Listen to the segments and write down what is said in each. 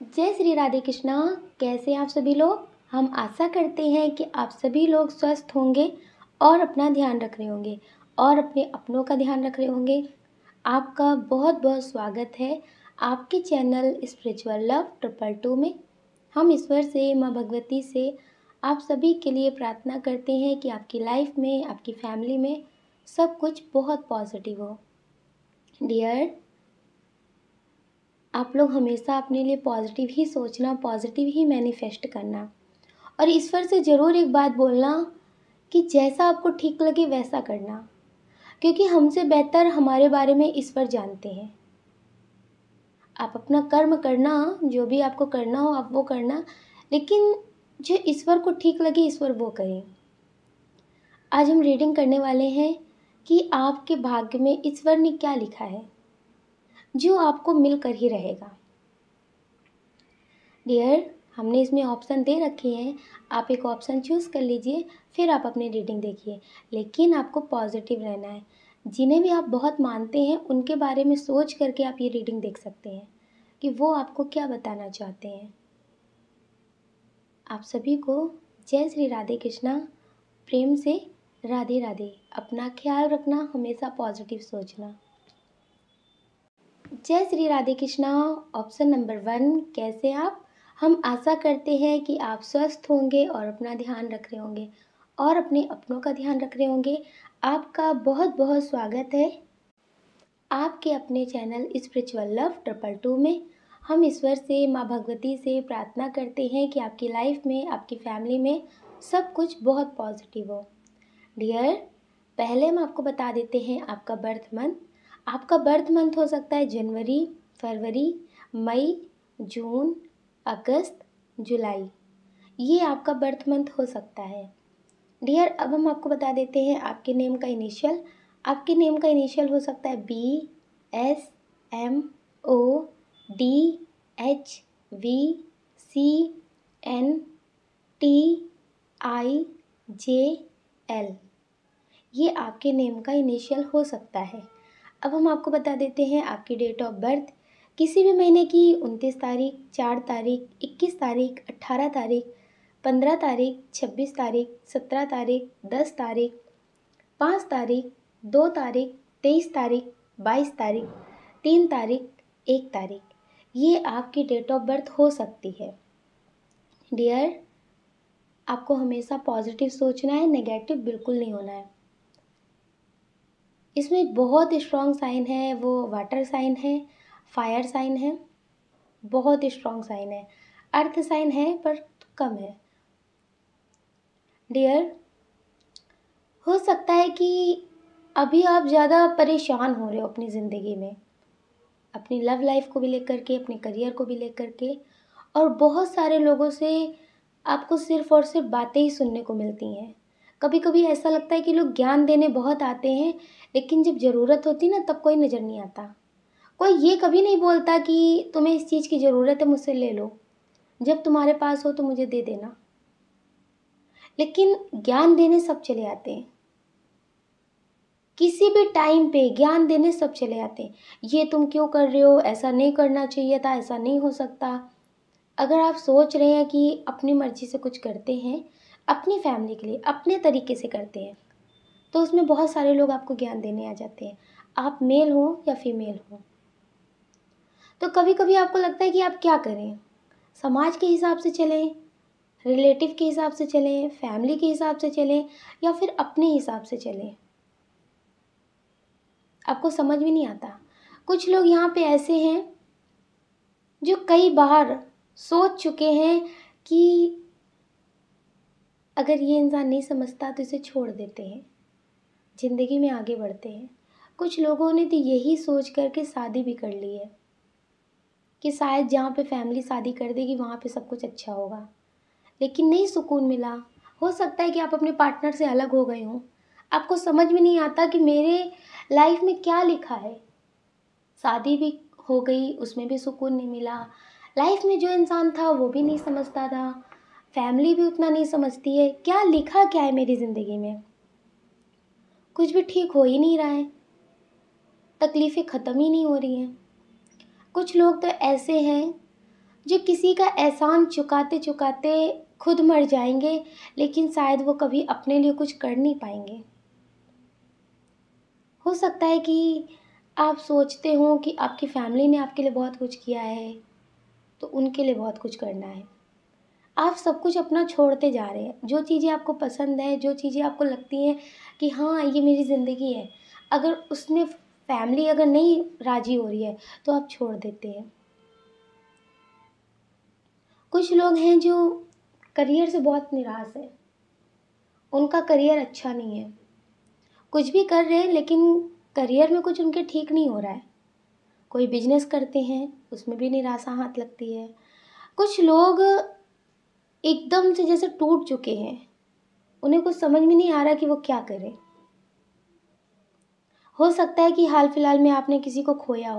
जय श्री राधे कृष्णा। कैसे हैं आप सभी लोग। हम आशा करते हैं कि आप सभी लोग स्वस्थ होंगे और अपना ध्यान रख रहे होंगे और अपने अपनों का ध्यान रख रहे होंगे। आपका बहुत बहुत स्वागत है आपके चैनल स्पिरिचुअल लव 222 में। हम ईश्वर से, माँ भगवती से आप सभी के लिए प्रार्थना करते हैं कि आपकी लाइफ में, आपकी फैमिली में सब कुछ बहुत पॉजिटिव हो। डियर, आप लोग हमेशा अपने लिए पॉजिटिव ही सोचना, पॉजिटिव ही मैनिफेस्ट करना और ईश्वर से ज़रूर एक बात बोलना कि जैसा आपको ठीक लगे वैसा करना, क्योंकि हमसे बेहतर हमारे बारे में ईश्वर जानते हैं। आप अपना कर्म करना, जो भी आपको करना हो आप वो करना, लेकिन जो ईश्वर को ठीक लगे ईश्वर वो करें। आज हम रीडिंग करने वाले हैं कि आपके भाग्य में ईश्वर ने क्या लिखा है जो आपको मिलकर ही रहेगा। डियर, हमने इसमें ऑप्शन दे रखे हैं, आप एक ऑप्शन चूज़ कर लीजिए, फिर आप अपनी रीडिंग देखिए। लेकिन आपको पॉजिटिव रहना है। जिन्हें भी आप बहुत मानते हैं उनके बारे में सोच करके आप ये रीडिंग देख सकते हैं कि वो आपको क्या बताना चाहते हैं। आप सभी को जय श्री राधे कृष्णा। प्रेम से राधे राधे। अपना ख्याल रखना, हमेशा पॉजिटिव सोचना। जय श्री राधे कृष्णा। ऑप्शन नंबर 1, कैसे आप। हम आशा करते हैं कि आप स्वस्थ होंगे और अपना ध्यान रख रहे होंगे और अपने अपनों का ध्यान रख रहे होंगे। आपका बहुत बहुत स्वागत है आपके अपने चैनल स्पिरिचुअल लव 222 में। हम ईश्वर से, माँ भगवती से प्रार्थना करते हैं कि आपकी लाइफ में, आपकी फैमिली में सब कुछ बहुत पॉजिटिव हो। डियर, पहले हम आपको बता देते हैं आपका बर्थ मंथ। आपका बर्थ मंथ हो सकता है जनवरी, फरवरी, मई, जून, अगस्त, जुलाई। ये आपका बर्थ मंथ हो सकता है। डियर, अब हम आपको बता देते हैं आपके नेम का इनिशियल। आपके नेम का इनिशियल हो सकता है B, S, M, O, D, H, V, C, N, T, I, J, L. ये आपके नेम का इनिशियल हो सकता है। अब हम आपको बता देते हैं आपकी डेट ऑफ बर्थ। किसी भी महीने की 29 तारीख, 4 तारीख, 21 तारीख, 18 तारीख, 15 तारीख, 26 तारीख, 17 तारीख, 10 तारीख, 5 तारीख, 2 तारीख, 23 तारीख, 22 तारीख, 3 तारीख, 1 तारीख, ये आपकी डेट ऑफ बर्थ हो सकती है। डियर, आपको हमेशा पॉजिटिव सोचना है, नेगेटिव बिल्कुल नहीं होना है। इसमें बहुत स्ट्रॉन्ग साइन है, वो वाटर साइन है, फायर साइन है, बहुत स्ट्रॉन्ग साइन है। अर्थ साइन है पर कम है। डियर, हो सकता है कि अभी आप ज़्यादा परेशान हो रहे हो अपनी ज़िंदगी में, अपनी लव लाइफ को भी लेकर के, अपने करियर को भी लेकर के, और बहुत सारे लोगों से आपको सिर्फ और सिर्फ बातें ही सुनने को मिलती हैं। कभी कभी ऐसा लगता है कि लोग ज्ञान देने बहुत आते हैं, लेकिन जब ज़रूरत होती ना तब कोई नज़र नहीं आता। कोई ये कभी नहीं बोलता कि तुम्हें इस चीज़ की ज़रूरत है, मुझसे ले लो, जब तुम्हारे पास हो तो मुझे दे देना। लेकिन ज्ञान देने सब चले आते हैं, किसी भी टाइम पे ज्ञान देने सब चले आते हैं। ये तुम क्यों कर रहे हो, ऐसा नहीं करना चाहिए था, ऐसा नहीं हो सकता। अगर आप सोच रहे हैं कि अपनी मर्जी से कुछ करते हैं, अपनी फैमिली के लिए अपने तरीके से करते हैं, तो उसमें बहुत सारे लोग आपको ज्ञान देने आ जाते हैं, आप मेल हो या फीमेल हो। तो कभी कभी आपको लगता है कि आप क्या करें, समाज के हिसाब से चलें, रिलेटिव के हिसाब से चलें, फैमिली के हिसाब से चलें, या फिर अपने हिसाब से चलें। आपको समझ भी नहीं आता। कुछ लोग यहाँ पे ऐसे हैं जो कई बार सोच चुके हैं कि अगर ये इंसान नहीं समझता तो इसे छोड़ देते हैं, ज़िंदगी में आगे बढ़ते हैं। कुछ लोगों ने तो यही सोच करके शादी भी कर ली है कि शायद जहाँ पे फैमिली शादी कर देगी वहाँ पे सब कुछ अच्छा होगा, लेकिन नहीं सुकून मिला। हो सकता है कि आप अपने पार्टनर से अलग हो गए हों, आपको समझ में नहीं आता कि मेरे लाइफ में क्या लिखा है। शादी भी हो गई, उसमें भी सुकून नहीं मिला, लाइफ में जो इंसान था वो भी नहीं समझता था, फैमिली भी उतना नहीं समझती है, क्या लिखा क्या है मेरी ज़िंदगी में। कुछ भी ठीक हो ही नहीं रहा है, तकलीफ़ें ख़त्म ही नहीं हो रही हैं। कुछ लोग तो ऐसे हैं जो किसी का एहसान चुकाते चुकाते खुद मर जाएंगे, लेकिन शायद वो कभी अपने लिए कुछ कर नहीं पाएंगे। हो सकता है कि आप सोचते हो कि आपकी फैमिली ने आपके लिए बहुत कुछ किया है, तो उनके लिए बहुत कुछ करना है। आप सब कुछ अपना छोड़ते जा रहे हैं, जो चीज़ें आपको पसंद है, जो चीज़ें आपको लगती हैं कि हाँ ये मेरी ज़िंदगी है, अगर उसमें फैमिली अगर नहीं राज़ी हो रही है तो आप छोड़ देते हैं। कुछ लोग हैं जो करियर से बहुत निराश है, उनका करियर अच्छा नहीं है, कुछ भी कर रहे हैं लेकिन करियर में कुछ उनके ठीक नहीं हो रहा है। कोई बिजनेस करते हैं, उसमें भी निराशा हाथ लगती है। कुछ लोग एकदम से जैसे टूट चुके हैं, उन्हें कुछ समझ में नहीं आ रहा कि वो क्या करें। हो सकता है कि हाल फिलहाल में आपने किसी को खोया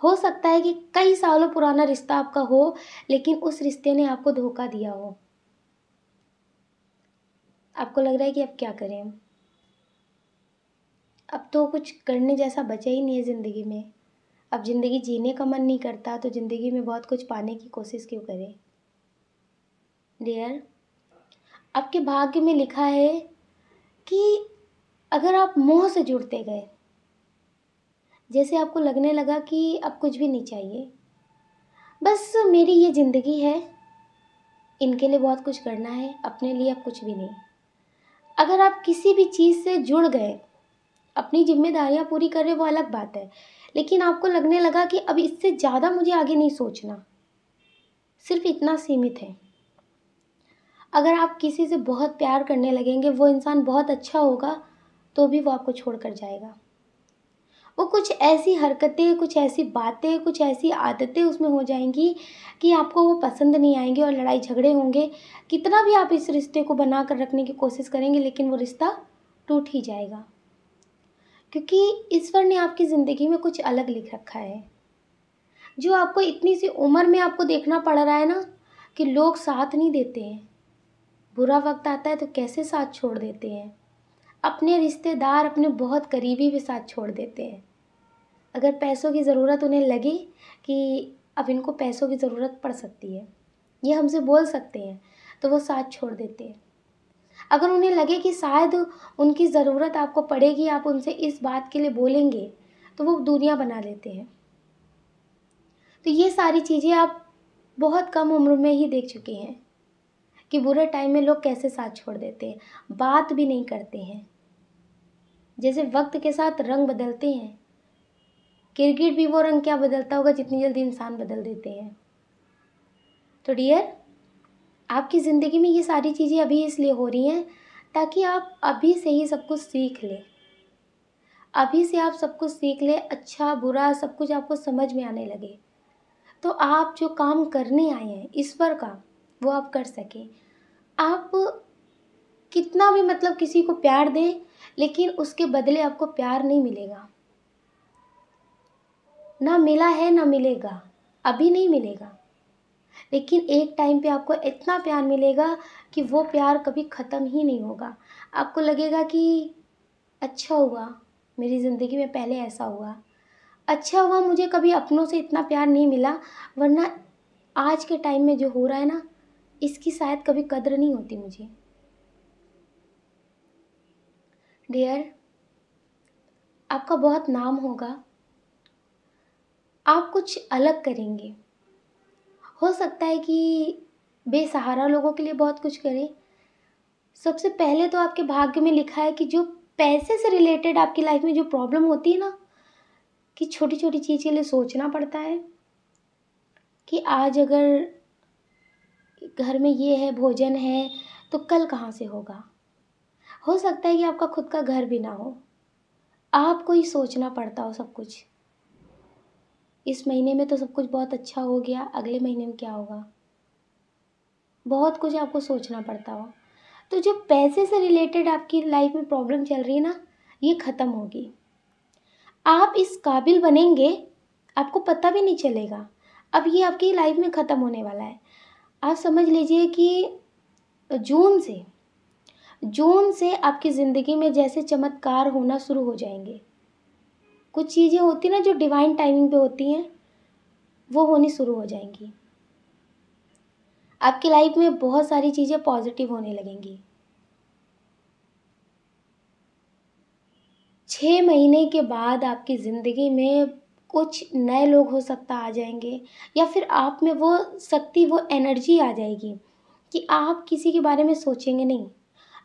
हो सकता है कि कई सालों पुराना रिश्ता आपका हो, लेकिन उस रिश्ते ने आपको धोखा दिया हो। आपको लग रहा है कि अब क्या करें, अब तो कुछ करने जैसा बचा ही नहीं है ज़िंदगी में। अब ज़िंदगी जीने का मन नहीं करता, तो ज़िंदगी में बहुत कुछ पाने की कोशिश क्यों करें। डियर, आपके भाग्य में लिखा है कि अगर आप मोह से जुड़ते गए, जैसे आपको लगने लगा कि अब कुछ भी नहीं चाहिए, बस मेरी ये ज़िंदगी है, इनके लिए बहुत कुछ करना है, अपने लिए अब कुछ भी नहीं। अगर आप किसी भी चीज़ से जुड़ गए, अपनी जिम्मेदारियां पूरी कर रहे, वो अलग बात है, लेकिन आपको लगने लगा कि अब इससे ज़्यादा मुझे आगे नहीं सोचना, सिर्फ इतना सीमित है। अगर आप किसी से बहुत प्यार करने लगेंगे, वो इंसान बहुत अच्छा होगा तो भी वो आपको छोड़कर जाएगा। वो कुछ ऐसी हरकतें, कुछ ऐसी बातें, कुछ ऐसी आदतें उसमें हो जाएंगी कि आपको वो पसंद नहीं आएंगी और लड़ाई झगड़े होंगे। कितना भी आप इस रिश्ते को बना कर रखने की कोशिश करेंगे, लेकिन वो रिश्ता टूट ही जाएगा, क्योंकि ईश्वर ने आपकी ज़िंदगी में कुछ अलग लिख रखा है। जो आपको इतनी सी उम्र में आपको देखना पड़ रहा है ना, कि लोग साथ नहीं देते हैं, बुरा वक्त आता है तो कैसे साथ छोड़ देते हैं, अपने रिश्तेदार, अपने बहुत करीबी भी साथ छोड़ देते हैं। अगर पैसों की ज़रूरत उन्हें लगे कि अब इनको पैसों की ज़रूरत पड़ सकती है, ये हमसे बोल सकते हैं, तो वो साथ छोड़ देते हैं। अगर उन्हें लगे कि शायद उनकी ज़रूरत आपको पड़ेगी, आप उनसे इस बात के लिए बोलेंगे, तो वो दुनिया बना लेते हैं। तो ये सारी चीज़ें आप बहुत कम उम्र में ही देख चुके हैं कि बुरे टाइम में लोग कैसे साथ छोड़ देते हैं, बात भी नहीं करते हैं। जैसे वक्त के साथ रंग बदलते हैं, क्रिकेट भी वो रंग क्या बदलता होगा जितनी जल्दी इंसान बदल देते हैं। तो डियर, आपकी ज़िंदगी में ये सारी चीज़ें अभी इसलिए हो रही हैं ताकि आप अभी से ही सब कुछ सीख लें। अभी से आप सब कुछ सीख लें, अच्छा बुरा सब कुछ आपको समझ में आने लगे, तो आप जो काम करने आए हैं ईश्वर का, वो आप कर सकें। आप कितना भी मतलब किसी को प्यार दें, लेकिन उसके बदले आपको प्यार नहीं मिलेगा, ना मिला है ना मिलेगा, अभी नहीं मिलेगा, लेकिन एक टाइम पे आपको इतना प्यार मिलेगा कि वो प्यार कभी ख़त्म ही नहीं होगा। आपको लगेगा कि अच्छा हुआ मेरी ज़िंदगी में पहले ऐसा हुआ, अच्छा हुआ मुझे कभी अपनों से इतना प्यार नहीं मिला, वरना आज के टाइम में जो हो रहा है ना, इसकी शायद कभी कद्र नहीं होती मुझे। डियर, आपका बहुत नाम होगा, आप कुछ अलग करेंगे। हो सकता है कि बेसहारा लोगों के लिए बहुत कुछ करें। सबसे पहले तो आपके भाग्य में लिखा है कि जो पैसे से रिलेटेड आपकी लाइफ में जो प्रॉब्लम होती है ना, कि छोटी छोटी चीज़ के लिए सोचना पड़ता है कि आज अगर घर में ये है, भोजन है, तो कल कहाँ से होगा। हो सकता है कि आपका खुद का घर भी ना हो, आपको ही सोचना पड़ता हो सब कुछ। इस महीने में तो सब कुछ बहुत अच्छा हो गया, अगले महीने में क्या होगा, बहुत कुछ आपको सोचना पड़ता हो। तो जो पैसे से रिलेटेड आपकी लाइफ में प्रॉब्लम चल रही है ना, ये ख़त्म होगी। आप इस काबिल बनेंगे, आपको पता भी नहीं चलेगा। अब ये आपकी लाइफ में ख़त्म होने वाला है। आप समझ लीजिए कि जून से जून से आपकी ज़िंदगी में जैसे चमत्कार होना शुरू हो जाएंगे। कुछ चीज़ें होती ना जो डिवाइन टाइमिंग पे होती हैं, वो होनी शुरू हो जाएंगी। आपकी लाइफ में बहुत सारी चीज़ें पॉजिटिव होने लगेंगी। 6 महीने के बाद आपकी ज़िंदगी में कुछ नए लोग हो सकता आ जाएँगे, या फिर आप में वो शक्ति, वो एनर्जी आ जाएगी कि आप किसी के बारे में सोचेंगे नहीं।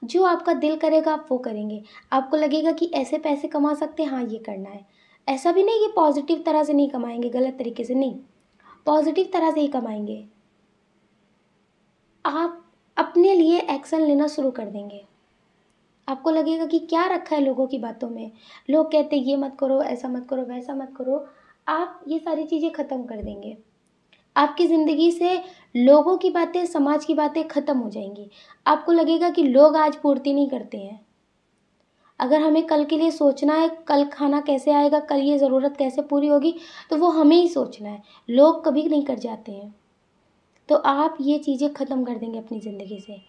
जो आपका दिल करेगा आप वो करेंगे। आपको लगेगा कि ऐसे पैसे कमा सकते हैं, हाँ, ये करना है। ऐसा भी नहीं कि पॉज़िटिव तरह से नहीं कमाएँगे, गलत तरीके से नहीं, पॉज़िटिव तरह से ही कमाएँगे। आप अपने लिए एक्शन लेना शुरू कर देंगे। आपको लगेगा कि क्या रखा है लोगों की बातों में। लोग कहते हैं ये मत करो, ऐसा मत करो, वैसा मत करो। आप ये सारी चीज़ें ख़त्म कर देंगे। आपकी ज़िंदगी से लोगों की बातें, समाज की बातें ख़त्म हो जाएँगी। आपको लगेगा कि लोग आज पूर्ति नहीं करते हैं। अगर हमें कल के लिए सोचना है, कल खाना कैसे आएगा, कल ये ज़रूरत कैसे पूरी होगी, तो वो हमें ही सोचना है। लोग कभी नहीं कर जाते हैं। तो आप ये चीज़ें ख़त्म कर देंगे अपनी ज़िंदगी से।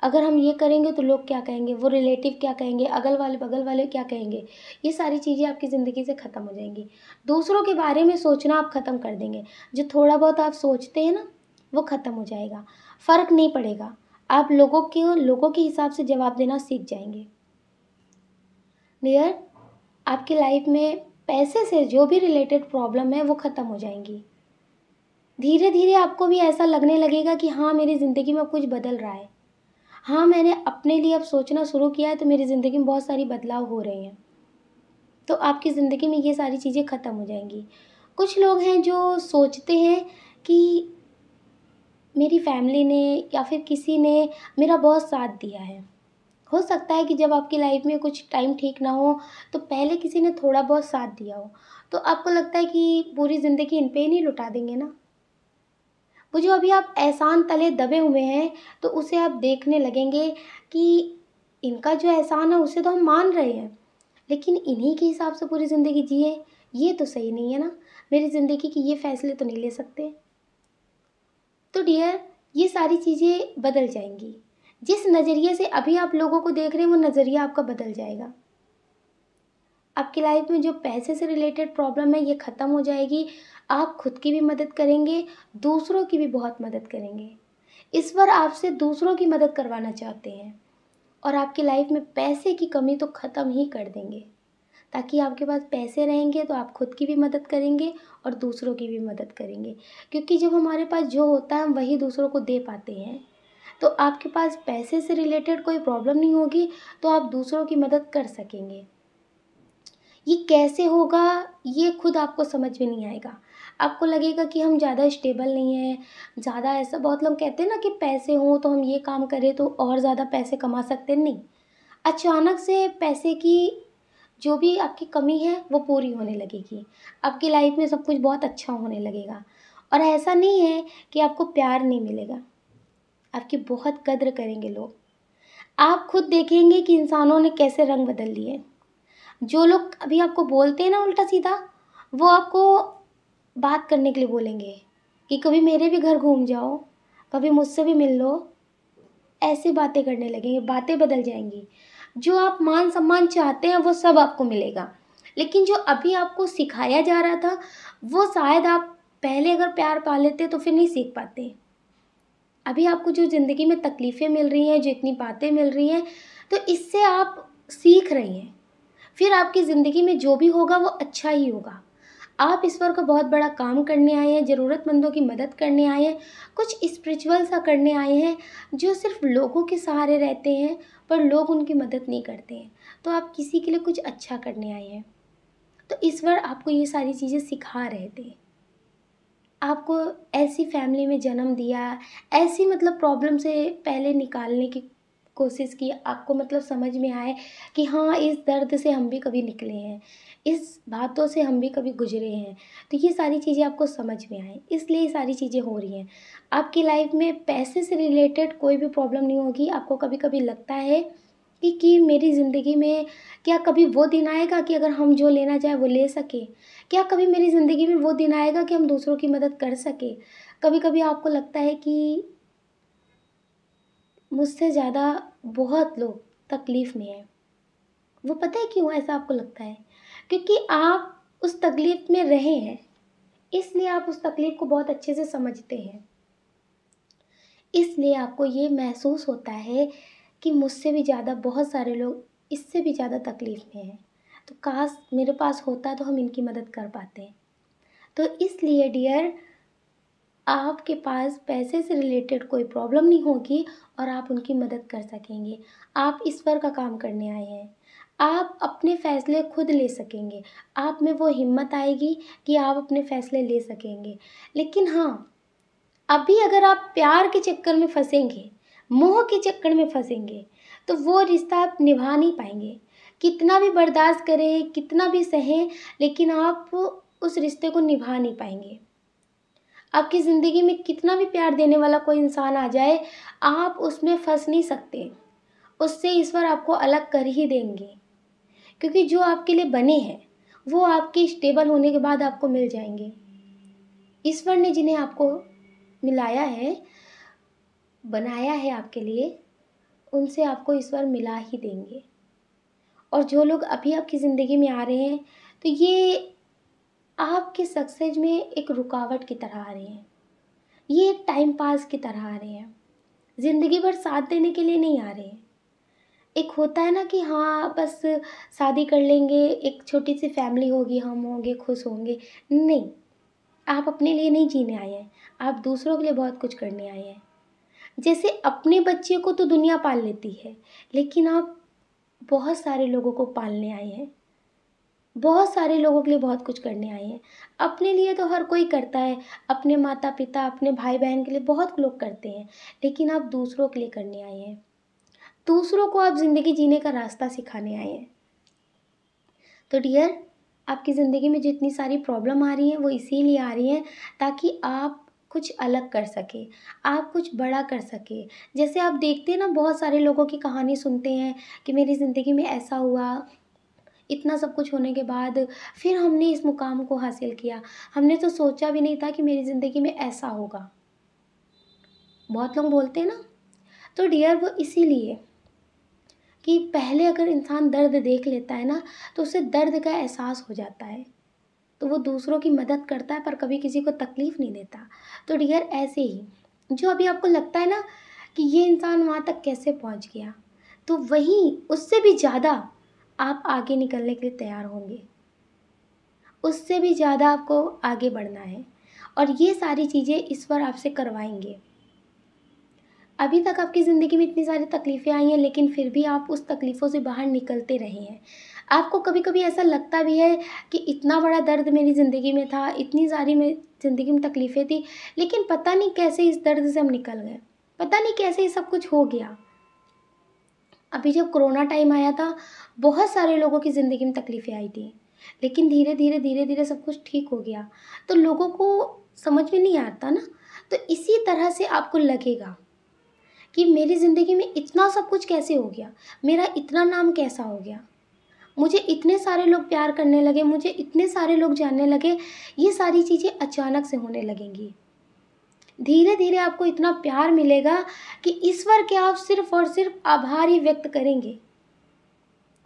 अगर हम ये करेंगे तो लोग क्या कहेंगे, वो रिलेटिव क्या कहेंगे, अगल वाले बगल वाले क्या कहेंगे, ये सारी चीज़ें आपकी ज़िंदगी से ख़त्म हो जाएंगी। दूसरों के बारे में सोचना आप ख़त्म कर देंगे। जो थोड़ा बहुत आप सोचते हैं ना, वो ख़त्म हो जाएगा। फ़र्क नहीं पड़ेगा। आप लोगों के हिसाब से जवाब देना सीख जाएंगे। डियर, आपकी लाइफ में पैसे से जो भी रिलेटेड प्रॉब्लम है वो ख़त्म हो जाएंगी। धीरे धीरे आपको भी ऐसा लगने लगेगा कि हाँ, मेरी ज़िंदगी में कुछ बदल रहा है। हाँ, मैंने अपने लिए अब सोचना शुरू किया है, तो मेरी ज़िंदगी में बहुत सारी बदलाव हो रहे हैं। तो आपकी ज़िंदगी में ये सारी चीज़ें ख़त्म हो जाएँगी। कुछ लोग हैं जो सोचते हैं कि मेरी फैमिली ने या फिर किसी ने मेरा बहुत साथ दिया है। हो सकता है कि जब आपकी लाइफ में कुछ टाइम ठीक ना हो, तो पहले किसी ने थोड़ा बहुत साथ दिया हो, तो आपको लगता है कि पूरी ज़िंदगी इन पे ही नहीं लुटा देंगे ना? वो जो अभी आप एहसान तले दबे हुए हैं, तो उसे आप देखने लगेंगे कि इनका जो एहसान है उसे तो हम मान रहे हैं, लेकिन इन्हीं के हिसाब से पूरी ज़िंदगी जिए, ये तो सही नहीं है ना। मेरी ज़िंदगी के ये फ़ैसले तो नहीं ले सकते। तो डियर, ये सारी चीज़ें बदल जाएँगी। जिस नज़रिए से अभी आप लोगों को देख रहे हैं, वो नज़रिया आपका बदल जाएगा। आपकी लाइफ में जो पैसे से रिलेटेड प्रॉब्लम है ये ख़त्म हो जाएगी। आप खुद की भी मदद करेंगे, दूसरों की भी बहुत मदद करेंगे। इस बार आपसे दूसरों की मदद करवाना चाहते हैं, और आपकी लाइफ में पैसे की कमी तो ख़त्म ही कर देंगे। ताकि आपके पास पैसे रहेंगे तो आप खुद की भी मदद करेंगे और दूसरों की भी मदद करेंगे। क्योंकि जब हमारे पास जो होता है हम वही दूसरों को दे पाते हैं। तो आपके पास पैसे से रिलेटेड कोई प्रॉब्लम नहीं होगी, तो आप दूसरों की मदद कर सकेंगे। ये कैसे होगा, ये खुद आपको समझ में नहीं आएगा। आपको लगेगा कि हम ज़्यादा स्टेबल नहीं हैं, ज़्यादा ऐसा, बहुत लोग कहते हैं ना कि पैसे हों तो हम ये काम करें तो और ज़्यादा पैसे कमा सकते हैं, नहीं। अचानक से पैसे की जो भी आपकी कमी है वो पूरी होने लगेगी। आपकी लाइफ में सब कुछ बहुत अच्छा होने लगेगा। और ऐसा नहीं है कि आपको प्यार नहीं मिलेगा, आपकी बहुत कद्र करेंगे लोग। आप खुद देखेंगे कि इंसानों ने कैसे रंग बदल लिए। जो लोग अभी आपको बोलते हैं ना उल्टा-सीधा, वो आपको बात करने के लिए बोलेंगे कि कभी मेरे भी घर घूम जाओ, कभी मुझसे भी मिल लो। ऐसी बातें करने लगेंगे, बातें बदल जाएँगी। जो आप मान-सम्मान चाहते हैं वो सब आपको मिलेगा। लेकिन जो अभी आपको सिखाया जा रहा था, वो शायद आप पहले अगर प्यार पा लेते तो फिर नहीं सीख पाते। अभी आपको जो ज़िंदगी में तकलीफ़ें मिल रही हैं, जो इतनी बातें मिल रही हैं, तो इससे आप सीख रही हैं। फिर आपकी ज़िंदगी में जो भी होगा वो अच्छा ही होगा। आप ईश्वर का बहुत बड़ा काम करने आए हैं, ज़रूरतमंदों की मदद करने आए हैं, कुछ स्पिरिचुअल सा करने आए हैं, जो सिर्फ़ लोगों के सहारे रहते हैं, पर लोग उनकी मदद नहीं करते हैं। तो आप किसी के लिए कुछ अच्छा करने आए हैं। तो ईश्वर आपको ये सारी चीज़ें सिखा रहे थे। आपको ऐसी फैमिली में जन्म दिया, ऐसी मतलब प्रॉब्लम से पहले निकालने की कोशिश की, आपको मतलब समझ में आए कि हाँ, इस दर्द से हम भी कभी निकले हैं, इस बातों से हम भी कभी गुज़रे हैं। तो ये सारी चीज़ें आपको समझ में आएँ, इसलिए ये सारी चीज़ें हो रही हैं। आपकी लाइफ़ में पैसे से रिलेटेड कोई भी प्रॉब्लम नहीं होगी। आपको कभी-कभी लगता है कि मेरी ज़िंदगी में क्या कभी वो दिन आएगा कि अगर हम जो लेना चाहें वो ले सकें? क्या कभी मेरी ज़िंदगी में वो दिन आएगा कि हम दूसरों की मदद कर सकें? कभी-कभी आपको लगता है कि मुझसे ज़्यादा बहुत लोग तकलीफ़ में हैं। वो पता है क्यों ऐसा आपको लगता है? क्योंकि आप उस तकलीफ़ में रहे हैं, इसलिए आप उस तकलीफ़ को बहुत अच्छे से समझते हैं। इसलिए आपको ये महसूस होता है कि मुझसे भी ज़्यादा बहुत सारे लोग इससे भी ज़्यादा तकलीफ़ में हैं। तो काश मेरे पास होता तो हम इनकी मदद कर पाते। तो इसलिए डियर, आपके पास पैसे से रिलेटेड कोई प्रॉब्लम नहीं होगी और आप उनकी मदद कर सकेंगे। आप ईश्वर का काम करने आए हैं। आप अपने फ़ैसले खुद ले सकेंगे। आप में वो हिम्मत आएगी कि आप अपने फ़ैसले ले सकेंगे। लेकिन हाँ, अभी अगर आप प्यार के चक्कर में फँसेंगे, मोह के चक्कर में फँसेंगे, तो वो रिश्ता आप निभा नहीं पाएँगे। कितना भी बर्दाश्त करें, कितना भी सहें, लेकिन आप उस रिश्ते को निभा नहीं पाएँगे। आपकी ज़िंदगी में कितना भी प्यार देने वाला कोई इंसान आ जाए, आप उसमें फँस नहीं सकते। उससे ईश्वर आपको अलग कर ही देंगे, क्योंकि जो आपके लिए बने हैं, वो आपके स्टेबल होने के बाद आपको मिल जाएँगे। ईश्वर ने जिन्हें आपको मिलाया है, बनाया है आपके लिए, उनसे आपको ईश्वर मिला ही देंगे। और जो लोग अभी आपकी ज़िंदगी में आ रहे हैं, तो ये आपके सक्सेस में एक रुकावट की तरह आ रहे हैं। ये एक टाइम पास की तरह आ रहे हैं। ज़िंदगी भर साथ देने के लिए नहीं आ रहे हैं। एक होता है ना कि हाँ, बस शादी कर लेंगे, एक छोटी-सी फैमिली होगी, हम होंगे, खुश होंगे। नहीं, आप अपने लिए नहीं जीने आए हैं, आप दूसरों के लिए बहुत कुछ करने आए हैं। जैसे अपने बच्चे को तो दुनिया पाल लेती है, लेकिन आप बहुत सारे लोगों को पालने आए हैं। बहुत सारे लोगों के लिए बहुत कुछ करने आए हैं। अपने लिए तो हर कोई करता है, अपने माता-पिता, अपने भाई-बहन के लिए बहुत लोग करते हैं, लेकिन आप दूसरों के लिए करने आए हैं। दूसरों को आप ज़िंदगी जीने का रास्ता सिखाने आए हैं। तो डियर, आपकी ज़िंदगी में जितनी सारी प्रॉब्लम आ रही हैं, वो इसीलिए आ रही हैं ताकि आप कुछ अलग कर सकें, आप कुछ बड़ा कर सकें। जैसे आप देखते हैं ना, बहुत सारे लोगों की कहानी सुनते हैं कि मेरी ज़िंदगी में ऐसा हुआ, इतना सब कुछ होने के बाद फिर हमने इस मुकाम को हासिल किया। हमने तो सोचा भी नहीं था कि मेरी ज़िंदगी में ऐसा होगा। बहुत लोग बोलते हैं ना, तो डियर वो इसीलिए कि पहले अगर इंसान दर्द देख लेता है ना, तो उसे दर्द का एहसास हो जाता है। तो वो दूसरों की मदद करता है पर कभी किसी को तकलीफ़ नहीं देता। तो डियर ऐसे ही, जो अभी आपको लगता है ना कि ये इंसान वहाँ तक कैसे पहुँच गया, तो वहीं उससे भी ज़्यादा आप आगे निकलने के लिए तैयार होंगे। उससे भी ज़्यादा आपको आगे बढ़ना है और ये सारी चीज़ें ईश्वर आपसे करवाएँगे। अभी तक आपकी ज़िंदगी में इतनी सारी तकलीफ़ें आई हैं, लेकिन फिर भी आप उस तकलीफ़ों से बाहर निकलते रहे हैं। आपको कभी-कभी ऐसा लगता भी है कि इतना बड़ा दर्द मेरी ज़िंदगी में था, इतनी सारी मेरी ज़िंदगी में तकलीफ़ें थी, लेकिन पता नहीं कैसे इस दर्द से हम निकल गए। पता नहीं कैसे ये सब कुछ हो गया। अभी जब कोरोना टाइम आया था, बहुत सारे लोगों की ज़िंदगी में तकलीफ़ें आई थी, लेकिन धीरे-धीरे, धीरे-धीरे सब कुछ ठीक हो गया। तो लोगों को समझ में नहीं आता ना, तो इसी तरह से आपको लगेगा कि मेरी ज़िंदगी में इतना सब कुछ कैसे हो गया? मेरा इतना नाम कैसा हो गया? मुझे इतने सारे लोग प्यार करने लगे, मुझे इतने सारे लोग जानने लगे, ये सारी चीज़ें अचानक से होने लगेंगी। धीरे-धीरे आपको इतना प्यार मिलेगा कि ईश्वर के आप सिर्फ़ और सिर्फ़ आभार ही व्यक्त करेंगे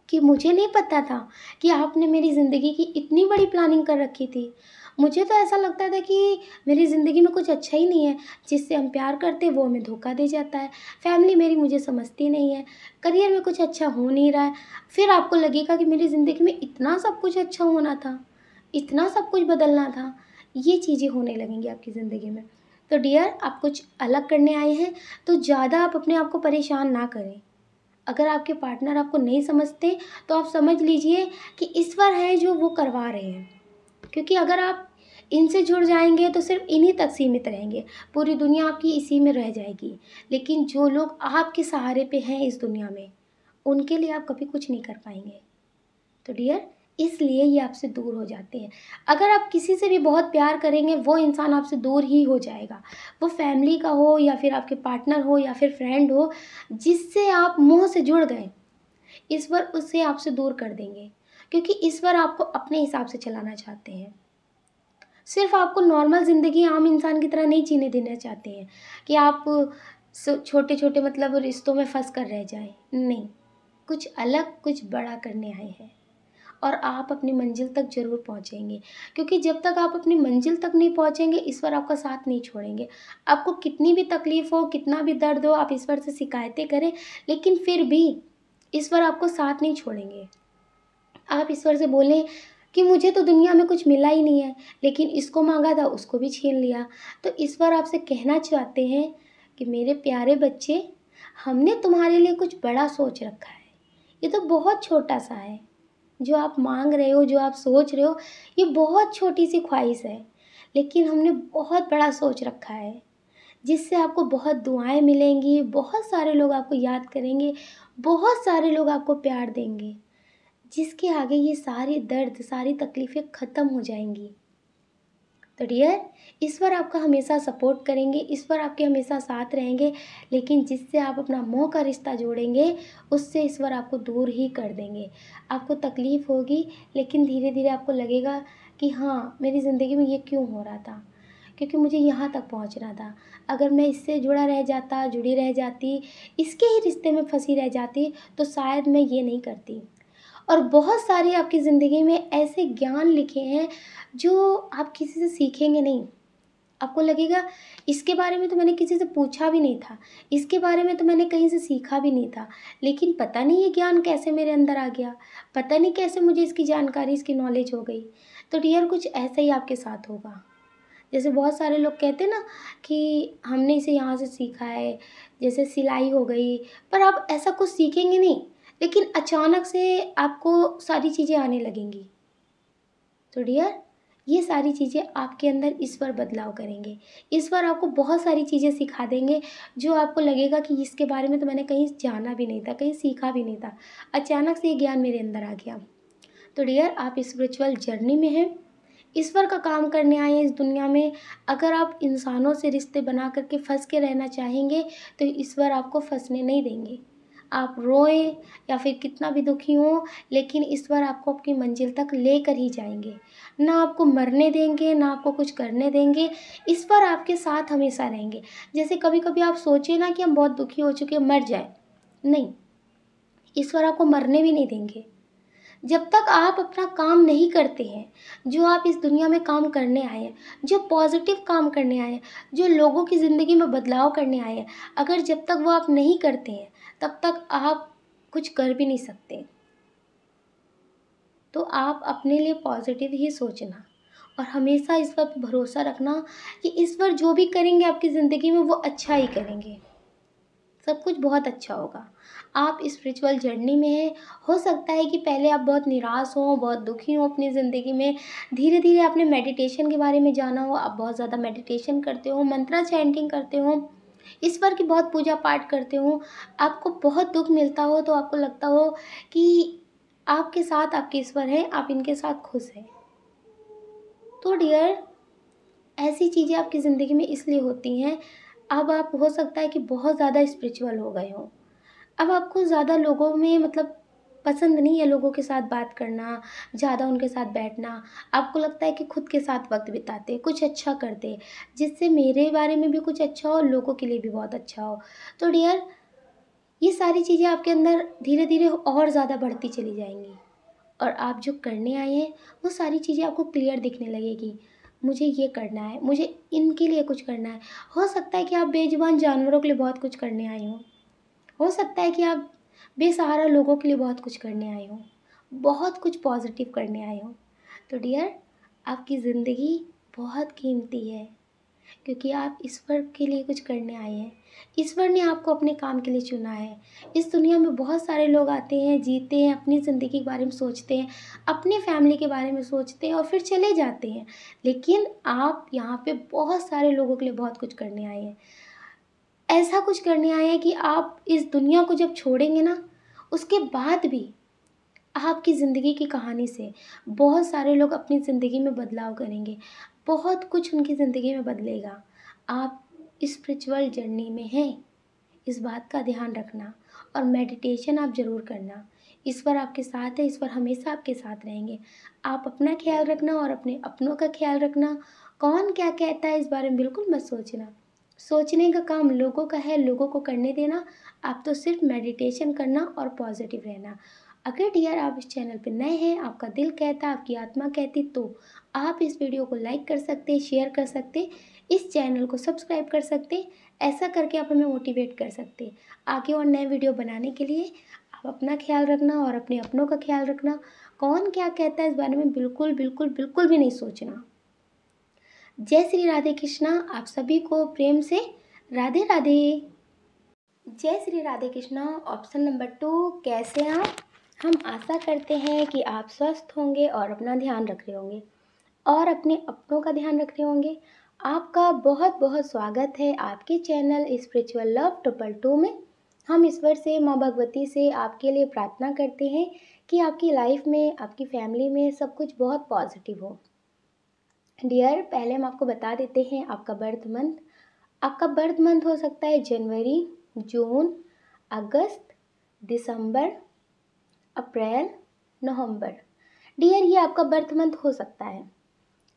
कि मुझे नहीं पता था कि आपने मेरी ज़िंदगी की इतनी बड़ी प्लानिंग कर रखी थी। मुझे तो ऐसा लगता था कि मेरी ज़िंदगी में कुछ अच्छा ही नहीं है, जिससे हम प्यार करते हैं वो हमें धोखा दे जाता है, फैमिली मेरी मुझे समझती नहीं है, करियर में कुछ अच्छा हो नहीं रहा है। फिर आपको लगेगा कि मेरी ज़िंदगी में इतना सब कुछ अच्छा होना था, इतना सब कुछ बदलना था, ये चीज़ें होने लगेंगी आपकी ज़िंदगी में। तो डियर, आप कुछ अलग करने आए हैं, तो ज़्यादा आप अपने आप को परेशान ना करें। अगर आपके पार्टनर आपको नहीं समझते, तो आप समझ लीजिए कि ईश्वर है जो वो करवा रहे हैं। क्योंकि अगर आप इनसे जुड़ जाएँगे तो सिर्फ़ इन्हीं तक सीमित रहेंगे, पूरी दुनिया आपकी इसी में रह जाएगी। लेकिन जो लोग आपके सहारे पे हैं इस दुनिया में, उनके लिए आप कभी कुछ नहीं कर पाएँगे। तो डियर, इसलिए ये आपसे दूर हो जाते हैं। अगर आप किसी से भी बहुत प्यार करेंगे, वो इंसान आपसे दूर ही हो जाएगा। वो फैमिली का हो या फिर आपके पार्टनर हो या फिर फ्रेंड हो, जिससे आप मोह से जुड़ गए, ईश्वर उसे आपसे दूर कर देंगे। क्योंकि ईश्वर आपको अपने हिसाब से चलाना चाहते हैं। सिर्फ़ आपको नॉर्मल ज़िंदगी आम इंसान की तरह नहीं जीने देना चाहते हैं कि आप छोटे-छोटे मतलब रिश्तों में फँस कर रह जाएँ। नहीं, कुछ अलग, कुछ बड़ा करने आए हैं। और आप अपनी मंजिल तक ज़रूर पहुँचेंगे। क्योंकि जब तक आप अपनी मंजिल तक नहीं पहुँचेंगे, ईश्वर आपका साथ नहीं छोड़ेंगे। आपको कितनी भी तकलीफ़ हो, कितना भी दर्द हो, आप ईश्वर से शिकायतें करें, लेकिन फिर भी ईश्वर आपको साथ नहीं छोड़ेंगे। आप ईश्वर से बोलें कि मुझे तो दुनिया में कुछ मिला ही नहीं है, लेकिन इसको माँगा था उसको भी छीन लिया। तो ईश्वर आपसे कहना चाहते हैं कि मेरे प्यारे बच्चे, हमने तुम्हारे लिए कुछ बड़ा सोच रखा है। ये तो बहुत छोटा-सा है। जो आप माँग रहे हो, जो आप सोच रहे हो, ये बहुत छोटी-सी ख्वाहिश है। लेकिन हमने बहुत बड़ा सोच रखा है, जिससे आपको बहुत दुआएँ मिलेंगी, बहुत सारे लोग आपको याद करेंगे, बहुत सारे लोग आपको प्यार देंगे। जिसके आगे ये सारे दर्द, सारी तकलीफ़ें ख़त्म हो जाएँगी। तो डियर, ईश्वर आपका हमेशा सपोर्ट करेंगे, ईश्वर आपके हमेशा साथ रहेंगे, लेकिन जिससे आप अपना मोह का रिश्ता जोड़ेंगे, उससे ईश्वर आपको दूर ही कर देंगे। आपको तकलीफ़ होगी, लेकिन धीरे-धीरे आपको लगेगा कि हाँ, मेरी ज़िंदगी में ये क्यों हो रहा था? क्योंकि मुझे यहाँ तक पहुँचना था। अगर मैं इससे जुड़ा रह जाता, जुड़ी रह जाती, इसके ही रिश्ते में फँसी रह जाती, तो शायद मैं ये नहीं करती। और बहुत सारे आपकी ज़िंदगी में ऐसे ज्ञान लिखे हैं जो आप किसी से सीखेंगे नहीं। आपको लगेगा इसके बारे में तो मैंने किसी से पूछा भी नहीं था, इसके बारे में तो मैंने कहीं से सीखा भी नहीं था, लेकिन पता नहीं ये ज्ञान कैसे मेरे अंदर आ गया, पता नहीं कैसे मुझे इसकी जानकारी, इसकी नॉलेज हो गई। तो डियर, कुछ ऐसा ही आपके साथ होगा। जैसे बहुत सारे लोग कहते हैं ना कि हमने इसे यहाँ से सीखा है, जैसे सिलाई हो गई, पर आप ऐसा कुछ सीखेंगे नहीं, लेकिन अचानक से आपको सारी चीज़ें आने लगेंगी। तो डियर, ये सारी चीज़ें आपके अंदर ईश्वर बदलाव करेंगे। ईश्वर आपको बहुत सारी चीज़ें सिखा देंगे, जो आपको लगेगा कि इसके बारे में तो मैंने कहीं जाना भी नहीं था, कहीं सीखा भी नहीं था। अचानक से ये ज्ञान मेरे अंदर आ गया। तो डियर, आप स्पिरिचुअल जर्नी में हैं, ईश्वर का काम करने आए हैं इस दुनिया में। अगर आप इंसानों से रिश्ते बना कर के फँस के रहना चाहेंगे, तो ईश्वर आपको फँसने नहीं देंगे। आप रोएँ या फिर कितना भी दुखी हों, लेकिन ईश्वर आपको अपनी मंजिल तक लेकर ही जाएँगे। ना आपको मरने देंगे, ना आपको कुछ करने देंगे, ईश्वर आपके साथ हमेशा रहेंगे। जैसे कभी-कभी आप सोचिए ना कि हम बहुत दुखी हो चुके हैं, मर जाएँ, नहीं, ईश्वर आपको मरने भी नहीं देंगे। जब तक आप अपना काम नहीं करते हैं, जो आप इस दुनिया में काम करने आए हैं, जो पॉज़िटिव काम करने आए हैं, जो लोगों की ज़िंदगी में बदलाव करने आए हैं, अगर जब तक वो आप नहीं करते हैं, तब तक आप कुछ कर भी नहीं सकते। तो आप अपने लिए पॉज़िटिव ही सोचना और हमेशा ईश्वर पे भरोसा रखना कि ईश्वर जो भी करेंगे आपकी ज़िंदगी में, वो अच्छा ही करेंगे। सब कुछ बहुत अच्छा होगा। आप स्पिरिचुअल जर्नी में हैं, हो सकता है कि पहले आप बहुत निराश हों, बहुत दुखी हों अपनी ज़िंदगी में, धीरे-धीरे आपने मेडिटेशन के बारे में जाना हो, आप बहुत ज़्यादा मेडिटेशन करते हो, मंत्रा चैंटिंग करते हो, ईश्वर की बहुत पूजा-पाठ करते हो, आपको बहुत दुःख मिलता हो, तो आपको लगता हो कि आपके साथ आपके ईश्वर हैं, आप इनके साथ खुश हैं। तो डियर, ऐसी चीज़ें आपकी ज़िंदगी में इसलिए होती हैं, अब आप हो सकता है कि बहुत ज़्यादा स्पिरिचुअल हो गए हों। अब आपको ज़्यादा लोगों में मतलब पसंद नहीं है लोगों के साथ बात करना, ज़्यादा उनके साथ बैठना। आपको लगता है कि खुद के साथ वक़्त बिताते, कुछ अच्छा करते, जिससे मेरे बारे में भी कुछ अच्छा हो, लोगों के लिए भी बहुत अच्छा हो। तो डियर, ये सारी चीज़ें आपके अंदर धीरे-धीरे और ज़्यादा बढ़ती चली जाएँगी और आप जो करने आए हैं, वो सारी चीज़ें आपको क्लियर दिखने लगेगी। मुझे ये करना है, मुझे इनके लिए कुछ करना है। हो सकता है कि आप बेज़ुबान जानवरों के लिए बहुत कुछ करने आए हों। हो सकता है कि आप बेसहारा लोगों के लिए बहुत कुछ करने आए हो, बहुत कुछ पॉज़िटिव करने आए हो। तो डियर, आपकी ज़िंदगी बहुत कीमती है क्योंकि आप ईश्वर के लिए कुछ करने आए हैं। ईश्वर ने आपको अपने काम के लिए चुना है। इस दुनिया में बहुत सारे लोग आते हैं, जीते हैं, अपनी ज़िंदगी के बारे में सोचते हैं, अपनी फैमिली के बारे में सोचते हैं और फिर चले जाते हैं। लेकिन आप यहाँ पे बहुत सारे लोगों के लिए बहुत कुछ करने आए हैं। ऐसा कुछ करने आए हैं कि आप इस दुनिया को जब छोड़ेंगे ना, उसके बाद भी आपकी ज़िंदगी की कहानी से बहुत सारे लोग अपनी ज़िंदगी में बदलाव करेंगे। बहुत कुछ उनकी ज़िंदगी में बदलेगा। आप स्पिरिचुअल जर्नी में हैं, इस बात का ध्यान रखना और मेडिटेशन आप ज़रूर करना। ईश्वर आपके साथ है, ईश्वर हमेशा आपके साथ रहेंगे। आप अपना ख़्याल रखना और अपने अपनों का ख़्याल रखना। कौन क्या कहता है इस बारे में बिल्कुल मत सोचना। सोचने का काम लोगों का है, लोगों को करने देना। आप तो सिर्फ़ मेडिटेशन करना और पॉज़िटिव रहना। अगर डियर आप इस चैनल पर नए हैं, आपका दिल कहता, आपकी आत्मा कहती, तो आप इस वीडियो को लाइक कर सकते, शेयर कर सकते, इस चैनल को सब्सक्राइब कर सकते। ऐसा करके आप हमें मोटिवेट कर सकते आगे और नए वीडियो बनाने के लिए। आप अपना ख्याल रखना और अपने अपनों का ख्याल रखना। कौन क्या कहता है इस बारे में बिल्कुल बिल्कुल बिल्कुल भी नहीं सोचना। जय श्री राधे कृष्णा। आप सभी को प्रेम से राधे राधे। जय श्री राधे कृष्णा। ऑप्शन नंबर 2, कैसे आप? हम आशा करते हैं कि आप स्वस्थ होंगे और अपना ध्यान रख रहे होंगे और अपने अपनों का ध्यान रख रहे होंगे। आपका बहुत बहुत स्वागत है आपके चैनल स्पिरिचुअल लव 222 में। हम ईश्वर से, माँ भगवती से आपके लिए प्रार्थना करते हैं कि आपकी लाइफ में, आपकी फैमिली में सब कुछ बहुत पॉजिटिव हो। डियर, पहले हम आपको बता देते हैं आपका बर्थ मंथ। आपका बर्थ मंथ हो सकता है जनवरी, जून, अगस्त, दिसंबर, अप्रैल, नवंबर। डियर, ये आपका बर्थ मंथ हो सकता है।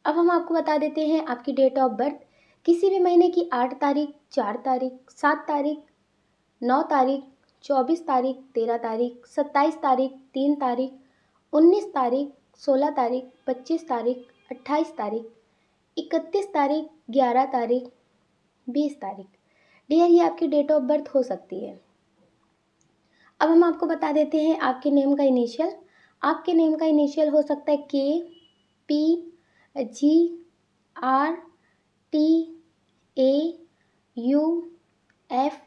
अब हम आपको बता देते हैं आपकी डेट ऑफ बर्थ। किसी भी महीने की 8 तारीख, 4 तारीख, 7 तारीख, 9 तारीख, 24 तारीख, 13 तारीख, 27 तारीख, 3 तारीख, 19 तारीख, 16 तारीख, 25 तारीख, 28 तारीख, 31 तारीख, 11 तारीख, 20 तारीख। डियर, ये आपकी डेट ऑफ बर्थ हो सकती है। अब हम आपको बता देते हैं आपके नेम का इनिशियल। आपके नेम का इनिशियल हो सकता है K, P, G, R, T, A, U, F,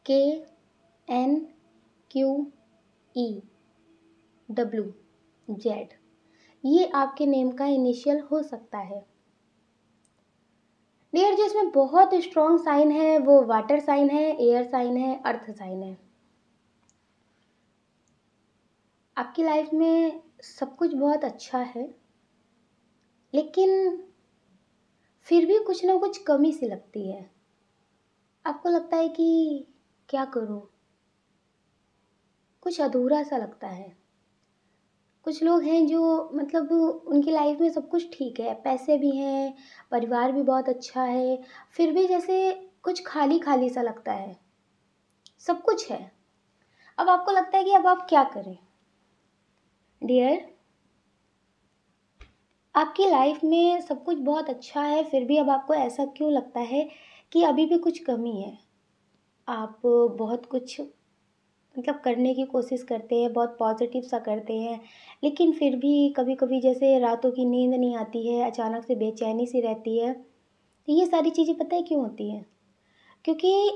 K, N, Q, E, W, Z. ये आपके नेम का इनिशियल हो सकता है। डियर, जो इसमें बहुत स्ट्रॉन्ग साइन है वो वाटर साइन है, एयर साइन है, अर्थ साइन है। आपकी लाइफ में सब कुछ बहुत अच्छा है, लेकिन फिर भी कुछ ना कुछ कमी सी लगती है। आपको लगता है कि क्या करूं, कुछ अधूरा सा लगता है। कुछ लोग हैं जो मतलब उनकी लाइफ में सब कुछ ठीक है, पैसे भी हैं, परिवार भी बहुत अच्छा है, फिर भी जैसे कुछ खाली खाली सा लगता है। सब कुछ है, अब आपको लगता है कि अब आप क्या करें। डियर, आपकी लाइफ में सब कुछ बहुत अच्छा है, फिर भी अब आपको ऐसा क्यों लगता है कि अभी भी कुछ कमी है। आप बहुत कुछ मतलब करने की कोशिश करते हैं, बहुत पॉजिटिव सा करते हैं, लेकिन फिर भी कभी कभी जैसे रातों की नींद नहीं आती है, अचानक से बेचैनी सी रहती है। तो ये सारी चीज़ें पता है क्यों होती हैं? क्योंकि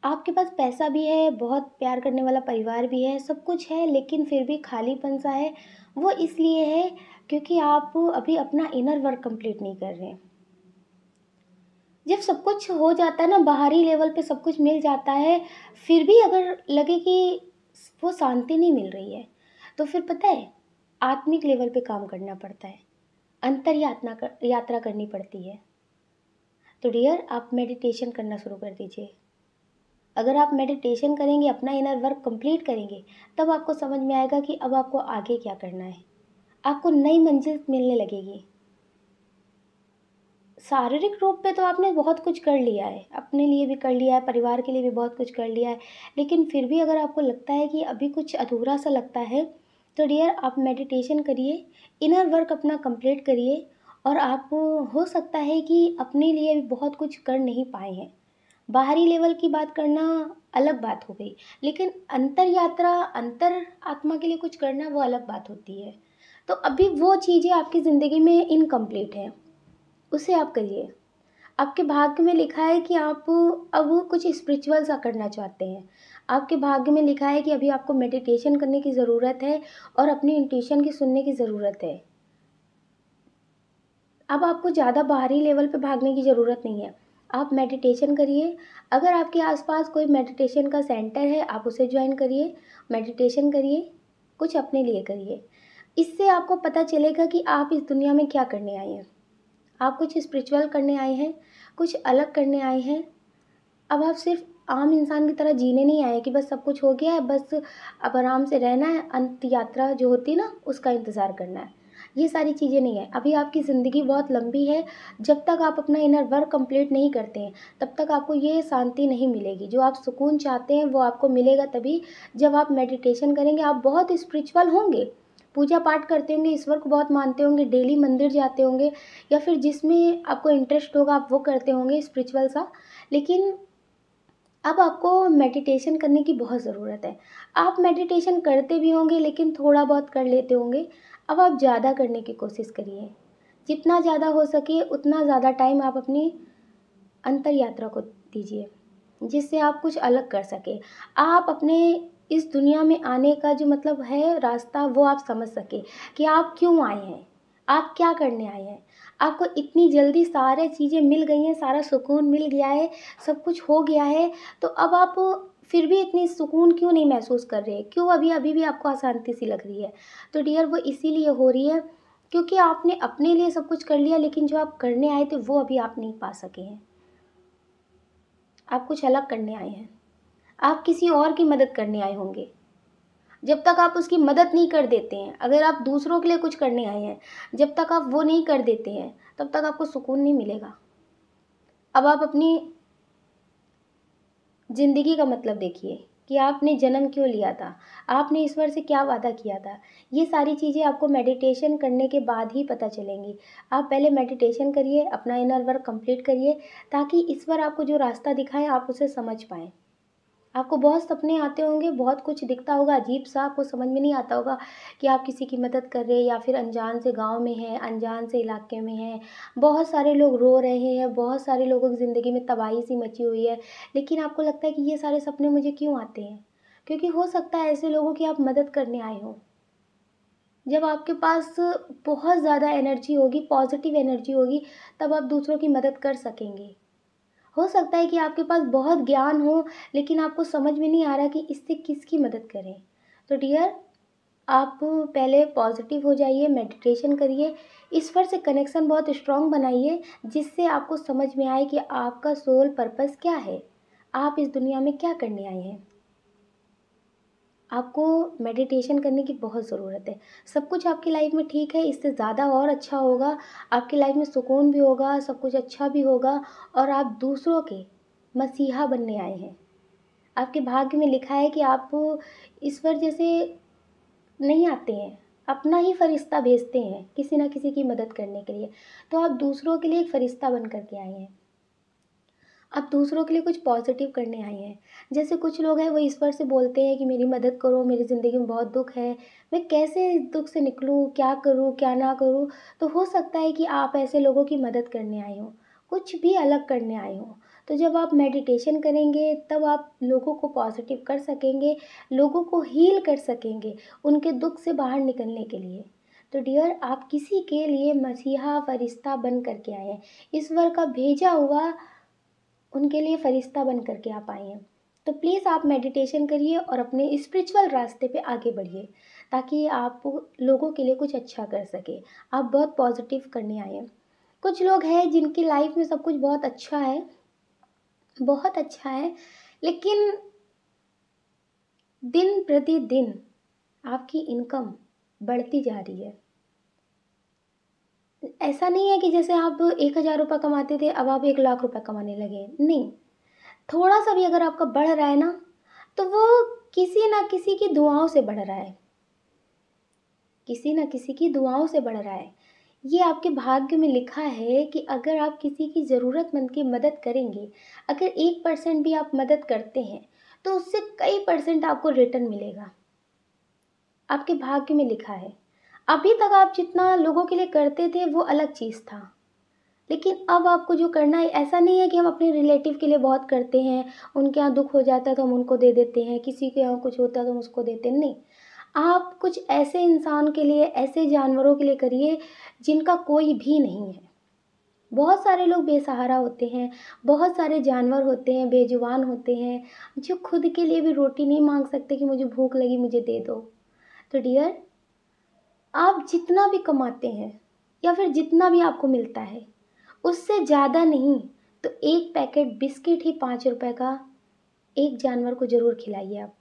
आपके पास पैसा भी है, बहुत प्यार करने वाला परिवार भी है, सब कुछ है, लेकिन फिर भी खालीपन सा है। वो इसलिए है क्योंकि आप अभी अपना इनर वर्क कंप्लीट नहीं कर रहे हैं। जब सब कुछ हो जाता है ना, बाहरी लेवल पे सब कुछ मिल जाता है, फिर भी अगर लगे कि वो शांति नहीं मिल रही है, तो फिर पता है आत्मिक लेवल पे काम करना पड़ता है, अंतर यात्रा करनी पड़ती है। तो डियर, आप मेडिटेशन करना शुरू कर दीजिए। अगर आप मेडिटेशन करेंगे, अपना इनर वर्क कंप्लीट करेंगे, तब आपको समझ में आएगा कि अब आपको आगे क्या करना है। आपको नई मंजिल मिलने लगेगी। शारीरिक रूप पे तो आपने बहुत कुछ कर लिया है, अपने लिए भी कर लिया है, परिवार के लिए भी बहुत कुछ कर लिया है, लेकिन फिर भी अगर आपको लगता है कि अभी कुछ अधूरा सा लगता है, तो डियर आप मेडिटेशन करिए, इनर वर्क अपना कंप्लीट करिए, और आप हो सकता है कि अपने लिए भी बहुत कुछ कर नहीं पाए हैं। बाहरी लेवल की बात करना अलग बात हो गई, लेकिन अंतर यात्रा, अंतर आत्मा के लिए कुछ करना वो अलग बात होती है। तो अभी वो चीज़ें आपकी ज़िंदगी में इनकम्प्लीट हैं, उसे आप करिए। आपके भाग्य में लिखा है कि आप अब कुछ स्पिरिचुअल सा करना चाहते हैं। आपके भाग्य में लिखा है कि अभी आपको मेडिटेशन करने की ज़रूरत है और अपनी इंट्यूशन की सुनने की ज़रूरत है। अब आपको ज़्यादा बाहरी लेवल पे भागने की ज़रूरत नहीं है। आप मेडिटेशन करिए। अगर आपके आसपास कोई मेडिटेशन का सेंटर है, आप उसे ज्वाइन करिए, मेडिटेशन करिए, कुछ अपने लिए करिए। इससे आपको पता चलेगा कि आप इस दुनिया में क्या करने आए हैं। आप कुछ स्पिरिचुअल करने आए हैं, कुछ अलग करने आए हैं। अब आप सिर्फ आम इंसान की तरह जीने नहीं आए कि बस सब कुछ हो गया है, बस अब आराम से रहना है, अंत यात्रा जो होती है ना उसका इंतज़ार करना है। ये सारी चीज़ें नहीं है। अभी आपकी ज़िंदगी बहुत लंबी है, जब तक आप अपना इनर वर्क कंप्लीट नहीं करते हैं, तब तक आपको ये शांति नहीं मिलेगी। जो आप सुकून चाहते हैं, वो आपको मिलेगा तभी जब आप मेडिटेशन करेंगे। आप बहुत स्पिरिचुअल होंगे, पूजा पाठ करते होंगे, ईश्वर को बहुत मानते होंगे, डेली मंदिर जाते होंगे या फिर जिसमें आपको इंटरेस्ट होगा आप वो करते होंगे स्पिरिचुअल सा। लेकिन अब आपको मेडिटेशन करने की बहुत ज़रूरत है। आप मेडिटेशन करते भी होंगे लेकिन थोड़ा बहुत कर लेते होंगे। अब आप ज़्यादा करने की कोशिश करिए। जितना ज़्यादा हो सके उतना ज़्यादा टाइम आप अपनी अंतर यात्रा को दीजिए, जिससे आप कुछ अलग कर सकें। आप अपने इस दुनिया में आने का जो मतलब है रास्ता, वो आप समझ सकें कि आप क्यों आए हैं, आप क्या करने आए हैं। आपको इतनी जल्दी सारी चीज़ें मिल गई हैं, सारा सुकून मिल गया है, सब कुछ हो गया है, तो अब आप फिर भी इतनी सुकून क्यों नहीं महसूस कर रहे? क्यों अभी भी आपको अशांति सी लग रही है? तो डियर, वो इसीलिए हो रही है क्योंकि आपने अपने लिए सब कुछ कर लिया, लेकिन जो आप करने आए थे वो अभी आप नहीं पा सके हैं। आप कुछ अलग करने आए हैं। आप किसी और की मदद करने आए होंगे। जब तक आप उसकी मदद नहीं कर देते हैं, अगर आप दूसरों के लिए कुछ करने आए हैं, जब तक आप वो नहीं कर देते हैं, तब तक आपको सुकून नहीं मिलेगा। अब आप अपनी ज़िंदगी का मतलब देखिए कि आपने जन्म क्यों लिया था? आपने ईश्वर से क्या वादा किया था? ये सारी चीज़ें आपको मेडिटेशन करने के बाद ही पता चलेंगी। आप पहले मेडिटेशन करिए, अपना इनर वर्क कंप्लीट करिए, ताकि ईश्वर आपको जो रास्ता दिखाए आप उसे समझ पाएँ। आपको बहुत सपने आते होंगे, बहुत कुछ दिखता होगा अजीब-सा, आपको समझ में नहीं आता होगा कि आप किसी की मदद कर रहे हैं या फिर अनजान से गाँव में हैं, अनजान से इलाके में हैं। बहुत सारे लोग रो रहे हैं, बहुत सारे लोगों की ज़िंदगी में तबाही-सी मची हुई है, लेकिन आपको लगता है कि ये सारे सपने मुझे क्यों आते हैं? क्योंकि हो सकता है ऐसे लोगों की आप मदद करने आए हों। जब आपके पास बहुत ज़्यादा एनर्जी होगी, पॉज़िटिव एनर्जी होगी, तब आप दूसरों की मदद कर सकेंगे। हो सकता है कि आपके पास बहुत ज्ञान हो, लेकिन आपको समझ में नहीं आ रहा कि इससे किसकी मदद करें। तो डियर, आप पहले पॉज़िटिव हो जाइए, मेडिटेशन करिए, ईश्वर से कनेक्शन बहुत स्ट्रॉन्ग बनाइए, जिससे आपको समझ में आए कि आपका सोल पर्पस क्या है? आप इस दुनिया में क्या करने आए हैं? आपको मेडिटेशन करने की बहुत ज़रूरत है। सब कुछ आपकी लाइफ़ में ठीक है, इससे ज़्यादा और अच्छा होगा। आपकी लाइफ़ में सुकून भी होगा, सब कुछ अच्छा भी होगा और आप दूसरों के मसीहा बनने आए हैं। आपके भाग्य में लिखा है कि आप ईश्वर जैसे नहीं आते हैं, अपना ही फ़रिश्ता भेजते हैं किसी न किसी की मदद करने के लिए। तो आप दूसरों के लिए एक फ़रिश्ता बन कर के आए हैं। आप दूसरों के लिए कुछ पॉज़िटिव करने आए हैं। जैसे कुछ लोग हैं वो ईश्वर से बोलते हैं कि मेरी मदद करो, मेरी ज़िंदगी में बहुत दुःख है, मैं कैसे इस दुःख से निकलूँ, क्या करूँ, क्या ना करूँ? तो हो सकता है कि आप ऐसे लोगों की मदद करने आए हों, कुछ भी अलग करने आए हों। तो जब आप मेडिटेशन करेंगे तब आप लोगों को पॉज़िटिव कर सकेंगे, लोगों को हील कर सकेंगे, उनके दुःख से बाहर निकलने के लिए। तो डियर, आप किसी के लिए मसीहा, फ़रिश्ता बन कर के आए हैं। ईश्वर का भेजा हुआ उनके लिए फ़रिश्ता बन कर के आप आए हैं। तो प्लीज़ आप मेडिटेशन करिए और अपने स्पिरिचुअल रास्ते पे आगे बढ़िए, ताकि आप लोगों के लिए कुछ अच्छा कर सकें। आप बहुत पॉज़िटिव करने आए हैं। कुछ लोग हैं जिनकी लाइफ़ में सब कुछ बहुत अच्छा है, लेकिन दिन प्रतिदिन आपकी इनकम बढ़ती जा रही है। ऐसा नहीं है कि जैसे आप 1000 रुपये कमाते थे, अब आप 1 लाख रुपए कमाने लगे हैं, नहीं। थोड़ा-सा भी अगर आपका बढ़ रहा है ना, तो वो किसी न किसी की दुआओं से बढ़ रहा है, किसी न किसी की दुआओं से बढ़ रहा है। ये आपके भाग्य में लिखा है कि अगर आप किसी की ज़रूरतमंद की मदद करेंगे, अगर 1% भी आप मदद करते हैं, तो उससे कई परसेंट आपको रिटर्न मिलेगा। आपके भाग्य में लिखा है। अभी तक आप जितना लोगों के लिए करते थे, वो अलग चीज़ था। लेकिन अब आपको जो करना है, ऐसा नहीं है कि हम अपने रिलेटिव के लिए बहुत करते हैं, उनके यहाँ दुःख हो जाता है तो हम उनको दे देते हैं, किसी के यहाँ कुछ होता है तो हम उसको देते हैं, नहीं। आप कुछ ऐसे इंसान के लिए, ऐसे जानवरों के लिए करिए जिनका कोई भी नहीं है। बहुत सारे लोग बेसहारा होते हैं, बहुत सारे जानवर होते हैं, बेजुबान होते हैं, जो खुद के लिए भी रोटी नहीं माँग सकते कि मुझे भूख लगी, मुझे दे दो। तो डियर, आप जितना भी कमाते हैं या फिर जितना भी आपको मिलता है, उससे ज़्यादा नहीं, तो 1 पैकेट बिस्किट ही ₹5 का एक जानवर को ज़रूर खिलाइए आप।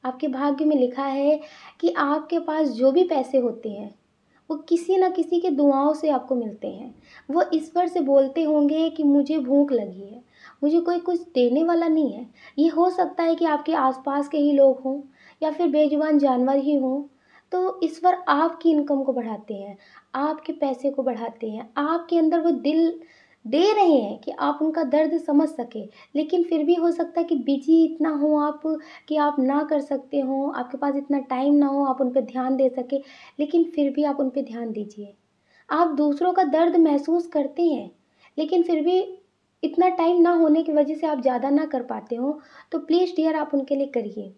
आपके भाग्य में लिखा है कि आपके पास जो भी पैसे होते हैं, वो किसी न किसी के दुआओं से आपको मिलते हैं। वो ईश्वर से बोलते होंगे कि मुझे भूख लगी है, मुझे कोई कुछ देने वाला नहीं है। ये हो सकता है कि आपके आस-पास के ही लोग हों या फिर बेजुबान जानवर ही हों। तो ईश्वर आपकी इनकम को बढ़ाते हैं, आपके पैसे को बढ़ाते हैं, आपके अंदर वो दिल दे रहे हैं कि आप उनका दर्द समझ सकें। लेकिन फिर भी हो सकता है कि बिज़ी इतना हो आप कि आप ना कर सकते हो, आपके पास इतना टाइम ना हो आप उन पे ध्यान दे सकें, लेकिन फिर भी आप उन पे ध्यान दीजिए। आप दूसरों का दर्द महसूस करते हैं, लेकिन फिर भी इतना टाइम ना होने की वजह से आप ज़्यादा ना कर पाते हो, तो प्लीज़ डियर आप उनके लिए करिए।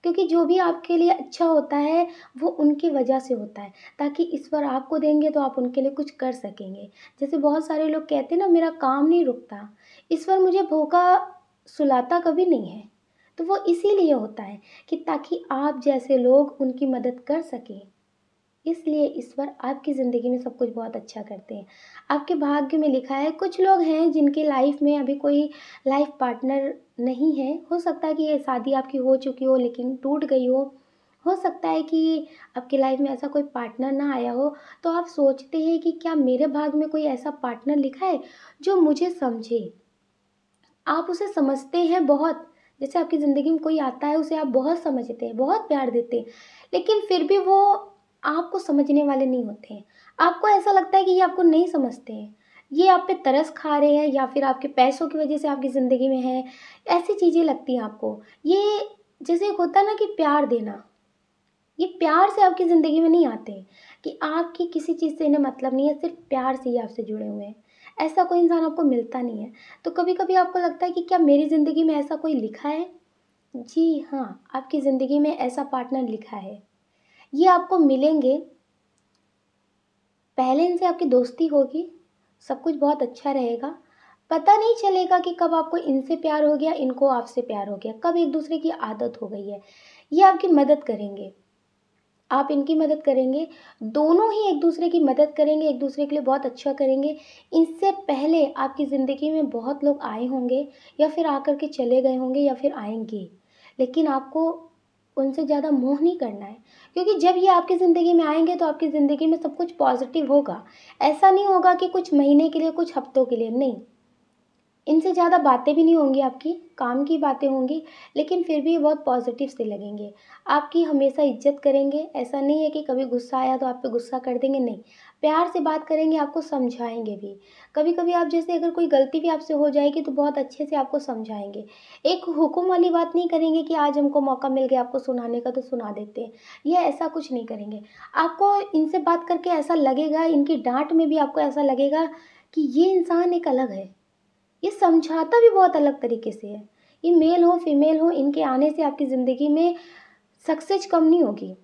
क्योंकि जो भी आपके लिए अच्छा होता है, वो उनकी वजह से होता है, ताकि ईश्वर आपको देंगे तो आप उनके लिए कुछ कर सकेंगे। जैसे बहुत सारे लोग कहते हैं ना मेरा काम नहीं रुकता, ईश्वर मुझे भूखा सुलाता कभी नहीं है। तो वो इसीलिए होता है कि ताकि आप जैसे लोग उनकी मदद कर सकें। इसलिए ईश्वर आपकी ज़िंदगी में सब कुछ बहुत अच्छा करते हैं। आपके भाग्य में लिखा है कुछ लोग हैं जिनकी लाइफ़ में अभी कोई लाइफ़ पार्टनर नहीं है। हो सकता है कि ये शादी आपकी हो चुकी हो लेकिन टूट गई हो। हो सकता है कि आपकी लाइफ़ में ऐसा कोई पार्टनर ना आया हो, तो आप सोचते हैं कि क्या मेरे भाग्य में कोई ऐसा पार्टनर लिखा है जो मुझे समझे। आप उसे समझते हैं बहुत, जैसे आपकी ज़िंदगी में कोई आता है उसे आप बहुत समझते हैं, बहुत प्यार देते हैं, लेकिन फिर भी वो आपको समझने वाले नहीं होते हैं। आपको ऐसा लगता है कि ये आपको नहीं समझते हैं, ये आप पे तरस खा रहे हैं या फिर आपके पैसों की वज़ह से आपकी ज़िंदगी में हैं, ऐसी चीज़ें लगती हैं आपको। ये जैसे एक होता है ना कि प्यार देना, ये प्यार से आपकी ज़िंदगी में नहीं आते हैं कि आपकी किसी चीज़ से इन्हें मतलब नहीं है, सिर्फ़ प्यार से ही आपसे जुड़े हुए हैं। ऐसा कोई इंसान आपको मिलता नहीं है। तो कभी-कभी आपको लगता है कि क्या मेरी ज़िंदगी में ऐसा कोई लिखा है? जी हाँ, आपकी ज़िंदगी में ऐसा पार्टनर लिखा है। ये आपको मिलेंगे, पहले इनसे आपकी दोस्ती होगी, सब कुछ बहुत अच्छा रहेगा। पता नहीं चलेगा कि कब आपको इनसे प्यार हो गया, इनको आपसे प्यार हो गया, कब एक-दूसरे की आदत हो गई है। ये आपकी मदद करेंगे। आप इनकी मदद करेंगे, दोनों ही एक-दूसरे की मदद करेंगे, एक-दूसरे के लिए बहुत अच्छा करेंगे। इससे पहले आपकी ज़िंदगी में बहुत लोग आए होंगे या फिर आकर के चले गए होंगे या फिर आएँगे। लेकिन आपको उनसे ज़्यादा मोह नहीं करना है, क्योंकि जब ये आपकी ज़िंदगी में आएँगे तो आपकी ज़िंदगी में सब कुछ पॉज़िटिव होगा। ऐसा नहीं होगा कि कुछ महीने के लिए, कुछ हफ्तों के लिए, नहीं। इनसे ज़्यादा बातें भी नहीं होंगी आपकी, काम की बातें होंगी, लेकिन फिर भी ये बहुत पॉज़िटिव से लगेंगे। आपकी हमेशा इज़्ज़त करेंगे, ऐसा नहीं है कि कभी गुस्सा आया तो आप पे गुस्सा कर देंगे, नहीं। प्यार से बात करेंगे, आपको समझाएँगे भी। कभी-कभी आप जैसे अगर कोई गलती भी आपसे हो जाएगी तो बहुत अच्छे से आपको समझाएँगे। एक हुक्म वाली बात नहीं करेंगे कि आज हमको मौका मिल गया आपको सुनाने का तो सुना देते हैं, ये ऐसा कुछ नहीं करेंगे। आपको इनसे बात करके ऐसा लगेगा, इनकी डाँट में भी आपको ऐसा लगेगा कि ये इंसान एक अलग है। ये समझाता भी बहुत अलग तरीके से है। ये मेल हो, फीमेल हो, इनके आने से आपकी ज़िंदगी में सक्सेस कम नहीं होगी।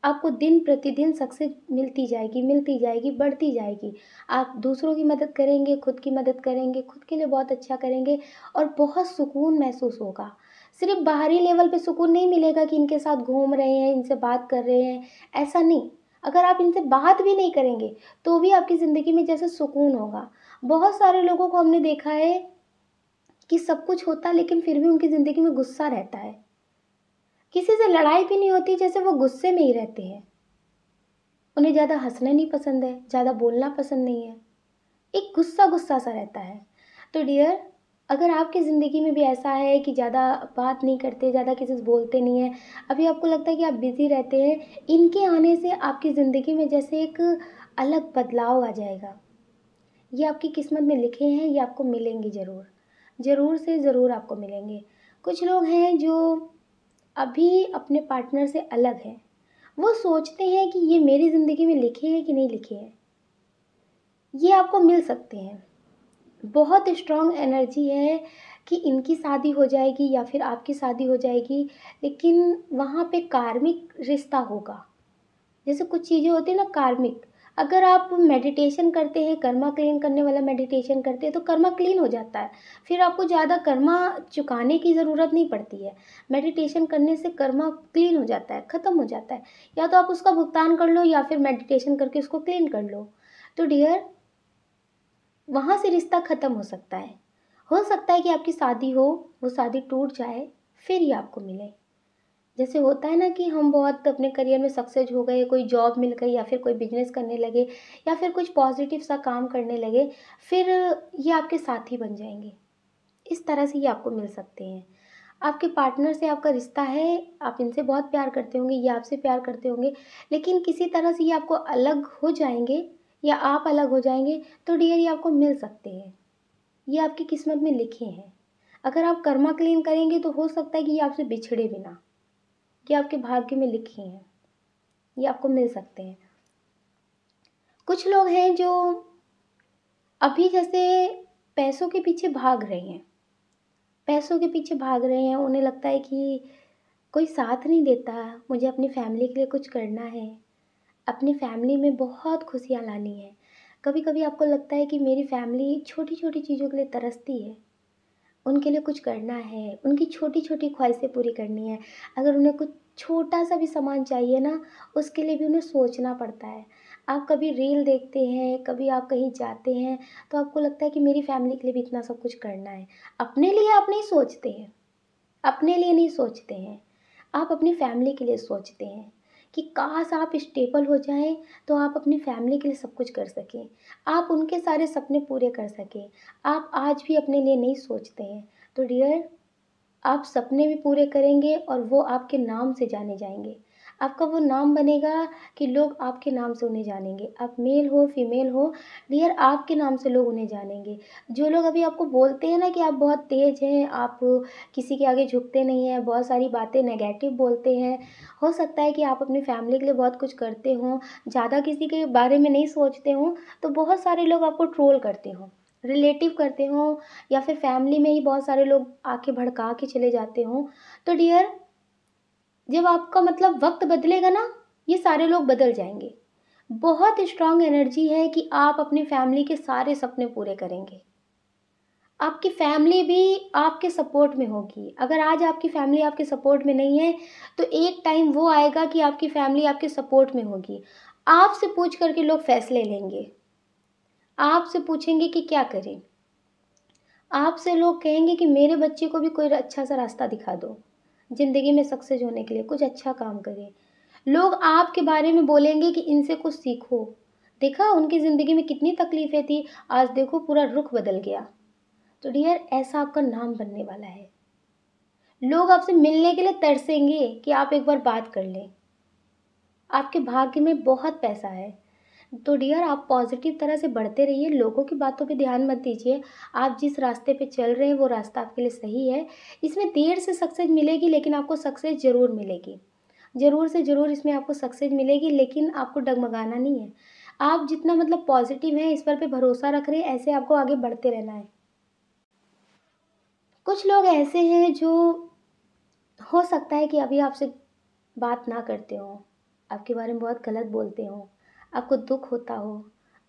आपको दिन-प्रतिदिन सक्सेस मिलती जाएगी, बढ़ती जाएगी। आप दूसरों की मदद करेंगे, खुद की मदद करेंगे, खुद के लिए बहुत अच्छा करेंगे और बहुत सुकून महसूस होगा। सिर्फ़ बाहरी लेवल पे सुकून नहीं मिलेगा कि इनके साथ घूम रहे हैं, इनसे बात कर रहे हैं, ऐसा नहीं। अगर आप इनसे बात भी नहीं करेंगे, तो भी आपकी ज़िंदगी में जैसे सुकून होगा। बहुत सारे लोगों को हमने देखा है कि सब कुछ होता है लेकिन फिर भी उनकी ज़िंदगी में गुस्सा रहता है। किसी से लड़ाई भी नहीं होती जैसे वो गुस्से में ही रहते हैं। उन्हें ज़्यादा हँसना नहीं पसंद है, ज़्यादा बोलना पसंद नहीं है। एक गुस्सा-गुस्सा सा रहता है। तो डियर अगर आपकी ज़िंदगी में भी ऐसा है कि ज़्यादा बात नहीं करते, ज़्यादा किसी से बोलते नहीं हैं, अभी आपको लगता है कि आप बिज़ी रहते हैं, इनके आने से आपकी ज़िंदगी में जैसे एक अलग बदलाव आ जाएगा। ये आपकी किस्मत में लिखे हैं, ये आपको मिलेंगे ज़रूर। ज़रूर से ज़रूर आपको मिलेंगे। कुछ लोग हैं जो अभी अपने पार्टनर से अलग हैं। वो सोचते हैं कि ये मेरी ज़िंदगी में लिखे हैं कि नहीं लिखे हैं। ये आपको मिल सकते हैं। बहुत स्ट्रॉन्ग एनर्जी है कि इनकी शादी हो जाएगी या फिर आपकी शादी हो जाएगी, लेकिन वहाँ पे कार्मिक रिश्ता होगा। जैसे कुछ चीज़ें होती हैं ना कार्मिक, अगर आप मेडिटेशन करते हैं, कर्मा क्लीन करने वाला मेडिटेशन करते हैं, तो कर्मा क्लीन हो जाता है। फिर आपको ज़्यादा कर्मा चुकाने की ज़रूरत नहीं पड़ती है। मेडिटेशन करने से कर्मा क्लीन हो जाता है, ख़त्म हो जाता है। या तो आप उसका भुगतान कर लो या फिर मेडिटेशन करके उसको क्लीन कर लो। तो डियर वहाँ से रिश्ता ख़त्म हो सकता है। हो सकता है कि आपकी शादी हो, वो शादी टूट जाए, फिर ये आपको मिले। जैसे होता है ना कि हम बहुत अपने करियर में सक्सेस हो गए, कोई जॉब मिल गई या फिर कोई बिज़नेस करने लगे या फिर कुछ पॉज़िटिव सा काम करने लगे, फिर ये आपके साथी बन जाएँगे। इस तरह से ये आपको मिल सकते हैं। आपके पार्टनर से आपका रिश्ता है, आप इनसे बहुत प्यार करते होंगे, ये आपसे प्यार करते होंगे, लेकिन किसी तरह से ये आपको अलग हो जाएँगे या आप अलग हो जाएँगे, तो डियर ये आपको मिल सकते हैं। ये आपकी किस्मत में लिखे हैं। अगर आप कर्मा क्लीन करेंगे तो हो सकता है कि ये आपसे बिछड़े भी ना। ये आपके भाग्य में लिखे हैं, ये आपको मिल सकते हैं। कुछ लोग हैं जो अभी जैसे पैसों के पीछे भाग रहे हैं, पैसों के पीछे भाग रहे हैं, उन्हें लगता है कि कोई साथ नहीं देता, मुझे अपनी फैमिली के लिए कुछ करना है, अपनी फैमिली में बहुत खुशियाँ लानी है। कभी-कभी आपको लगता है कि मेरी फैमिली छोटी-छोटी चीज़ों के लिए तरसती है, उनके लिए कुछ करना है, उनकी छोटी-छोटी ख्वाहिशें पूरी करनी है। अगर उन्हें कुछ छोटा-सा भी सामान चाहिए ना, उसके लिए भी उन्हें सोचना पड़ता है। आप कभी रील देखते हैं, कभी आप कहीं जाते हैं, तो आपको लगता है कि मेरी फैमिली के लिए भी इतना सब कुछ करना है। अपने लिए आप नहीं सोचते हैं, अपने लिए नहीं सोचते हैं, आप अपनी फैमिली के लिए सोचते हैं कि काश आप स्टेबल हो जाएँ, तो आप अपनी फैमिली के लिए सब कुछ कर सकें। आप उनके सारे सपने पूरे कर सकें। आप आज भी अपने लिए नहीं सोचते हैं। तो डियर, आप सपने भी पूरे करेंगे और वो आपके नाम से जाने जाएँगे। आपका वो नाम बनेगा कि लोग आपके नाम से उन्हें जानेंगे। आप मेल हो, फीमेल हो, डियर आपके नाम से लोग उन्हें जानेंगे। जो लोग अभी आपको बोलते हैं ना कि आप बहुत तेज़ हैं, आप किसी के आगे झुकते नहीं हैं, बहुत सारी बातें नेगेटिव बोलते हैं, हो सकता है कि आप अपनी फैमिली के लिए बहुत कुछ करते हों, ज़्यादा किसी के बारे में नहीं सोचते हों, तो बहुत सारे लोग आपको ट्रोल करते हों, रिलेटिव करते हों या फिर फैमिली में ही बहुत सारे लोग आके भड़का के चले जाते हों, तो डियर जब आपका मतलब वक़्त बदलेगा ना, ये सारे लोग बदल जाएँगे। बहुत स्ट्रॉन्ग एनर्जी है कि आप अपनी फैमिली के सारे सपने पूरे करेंगे। आपकी फैमिली भी आपके सपोर्ट में होगी। अगर आज आपकी फैमिली आपके सपोर्ट में नहीं है, तो एक टाइम वो आएगा कि आपकी फैमिली आपके सपोर्ट में होगी। आपसे पूछ कर के लोग फैसले लेंगे। आपसे पूछेंगे कि क्या करें? आपसे लोग कहेंगे कि मेरे बच्चे को भी कोई अच्छा-सा रास्ता दिखा दो, ज़िंदगी में सक्सेस होने के लिए, कुछ अच्छा काम करे। लोग आपके बारे में बोलेंगे कि इनसे कुछ सीखो। देखा उनकी ज़िंदगी में कितनी तकलीफ़ें थी, आज देखो पूरा रुख बदल गया। तो डियर ऐसा आपका नाम बनने वाला है। लोग आपसे मिलने के लिए तरसेंगे कि आप एक बार बात कर लें। आपके भाग्य में बहुत पैसा है। तो डियर आप पॉज़िटिव तरह से बढ़ते रहिए, लोगों की बातों पे ध्यान मत दीजिए। आप जिस रास्ते पे चल रहे हैं वो रास्ता आपके लिए सही है। इसमें देर से सक्सेस मिलेगी लेकिन आपको सक्सेस ज़रूर मिलेगी। ज़रूर से ज़रूर इसमें आपको सक्सेस मिलेगी लेकिन आपको डगमगाना नहीं है। आप जितना मतलब पॉज़िटिव हैं, ईश्वर पे भरोसा रख रहे हैं, ऐसे आपको आगे बढ़ते रहना है। कुछ लोग ऐसे हैं जो हो सकता है कि अभी आपसे बात ना करते हों, आपके बारे में बहुत गलत बोलते हों, आपको दुःख होता हो,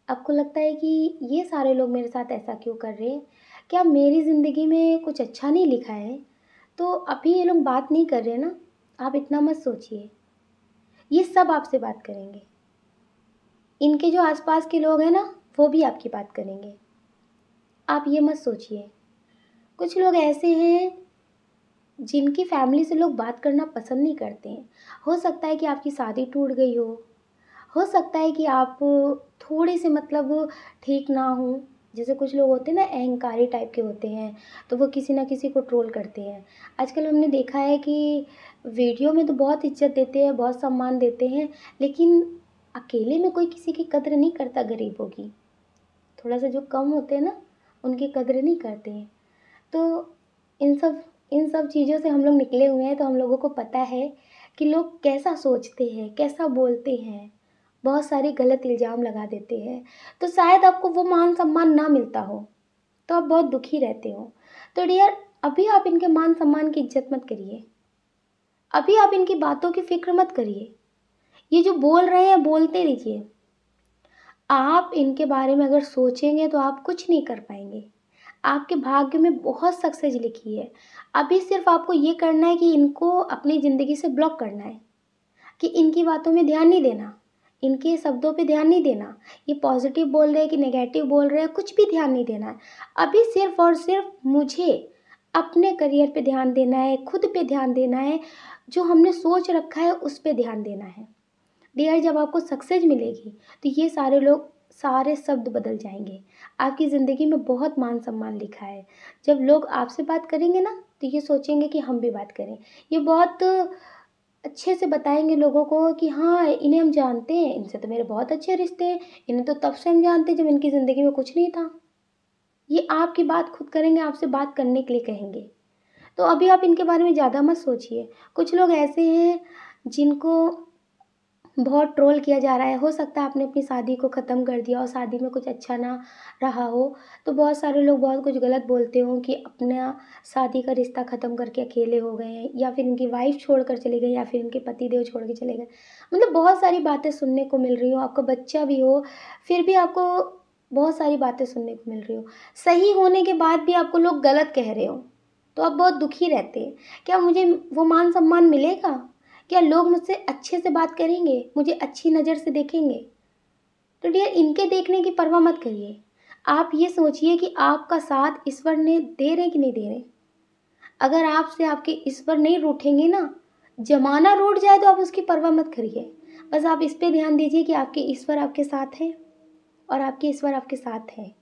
आपको लगता है कि ये सारे लोग मेरे साथ ऐसा क्यों कर रहे हैं? क्या मेरी ज़िंदगी में कुछ अच्छा नहीं लिखा है? तो अभी ये लोग बात नहीं कर रहे ना, आप इतना मत सोचिए, ये सब आपसे बात करेंगे। इनके जो आस-पास के लोग हैं ना, वो भी आपकी बात करेंगे। आप ये मत सोचिए। कुछ लोग ऐसे हैं जिनकी फैमिली से लोग बात करना पसंद नहीं करते हैं। हो सकता है कि आपकी शादी टूट गई हो सकता है कि आप थोड़े-से मतलब ठीक ना हों। जैसे कुछ लोग होते हैं ना अहंकारी टाइप के होते हैं, तो वो किसी न किसी को ट्रोल करते हैं। आजकल हमने देखा है कि वीडियो में तो बहुत इज़्ज़त देते हैं, बहुत सम्मान देते हैं, लेकिन अकेले में कोई किसी की कद्र नहीं करता गरीबों की। थोड़ा-सा जो कम होते हैं ना, उनकी कद्र नहीं करते हैं। तो इन सब चीज़ों से हम लोग निकले हुए हैं, तो हम लोगों को पता है कि लोग कैसा सोचते हैं, कैसा बोलते हैं। बहुत सारे गलत इल्ज़ाम लगा देते हैं, तो शायद आपको वो मान-सम्मान ना मिलता हो, तो आप बहुत दुखी रहते हो। तो डियर अभी आप इनके मान-सम्मान की इज़्ज़त मत करिए। अभी आप इनकी बातों की फ़िक्र मत करिए। ये जो बोल रहे हैं, बोलते रहिए। आप इनके बारे में अगर सोचेंगे तो आप कुछ नहीं कर पाएँगे। आपके भाग्य में बहुत सक्सेस लिखी है। अभी सिर्फ़ आपको ये करना है कि इनको अपनी ज़िंदगी से ब्लॉक करना है, कि इनकी बातों में ध्यान नहीं देना, इनके शब्दों पे ध्यान नहीं देना। ये पॉज़िटिव बोल रहे हैं कि नेगेटिव बोल रहे हैं, कुछ भी ध्यान नहीं देना है। अभी सिर्फ़ और सिर्फ़ मुझे अपने करियर पे ध्यान देना है, खुद पे ध्यान देना है, जो हमने सोच रखा है उस पे ध्यान देना है। डियर, जब आपको सक्सेस मिलेगी तो ये सारे लोग, सारे शब्द बदल जाएँगे। आपकी ज़िंदगी में बहुत मान-सम्मान लिखा है। जब लोग आपसे बात करेंगे ना, तो ये सोचेंगे कि हम भी बात करें। ये बहुत अच्छे से बताएँगे लोगों को कि हाँ, इन्हें हम जानते हैं, इनसे तो मेरे बहुत अच्छे रिश्ते हैं, इन्हें तो तब से हम जानते हैं जब इनकी ज़िंदगी में कुछ नहीं था। ये आपकी बात खुद करेंगे, आपसे बात करने के लिए कहेंगे। तो अभी आप इनके बारे में ज़्यादा मत सोचिए। कुछ लोग ऐसे हैं जिनको बहुत ट्रोल किया जा रहा है। हो सकता है आपने अपनी शादी को ख़त्म कर दिया और शादी में कुछ अच्छा ना रहा हो, तो बहुत सारे लोग बहुत कुछ गलत बोलते हों कि अपना शादी का रिश्ता ख़त्म करके अकेले हो गए हैं, या फिर इनकी वाइफ़ छोड़कर चले गई, या फिर इनके पतिदेव छोड़ के चले गए। मतलब बहुत सारी बातें सुनने को मिल रही हो, आपका बच्चा भी हो, फिर भी आपको बहुत सारी बातें सुनने को मिल रही हो। सही होने के बाद भी आपको लोग गलत कह रहे हों, तो आप बहुत दुखी रहते हैं। क्या मुझे वो मान-सम्मान मिलेगा? क्या लोग मुझसे अच्छे से बात करेंगे? मुझे अच्छी नज़र से देखेंगे? तो डियर, इनके देखने की परवाह मत करिए। आप ये सोचिए कि आपका साथ ईश्वर ने दे रहे हैं कि नहीं दे रहे। अगर आपसे आपके ईश्वर नहीं रूठेंगे ना, ज़माना रूठ जाए तो आप उसकी परवाह मत करिए। बस आप इस पे ध्यान दीजिए कि आपके ईश्वर आपके साथ हैं और आपके ईश्वर आपके साथ हैं।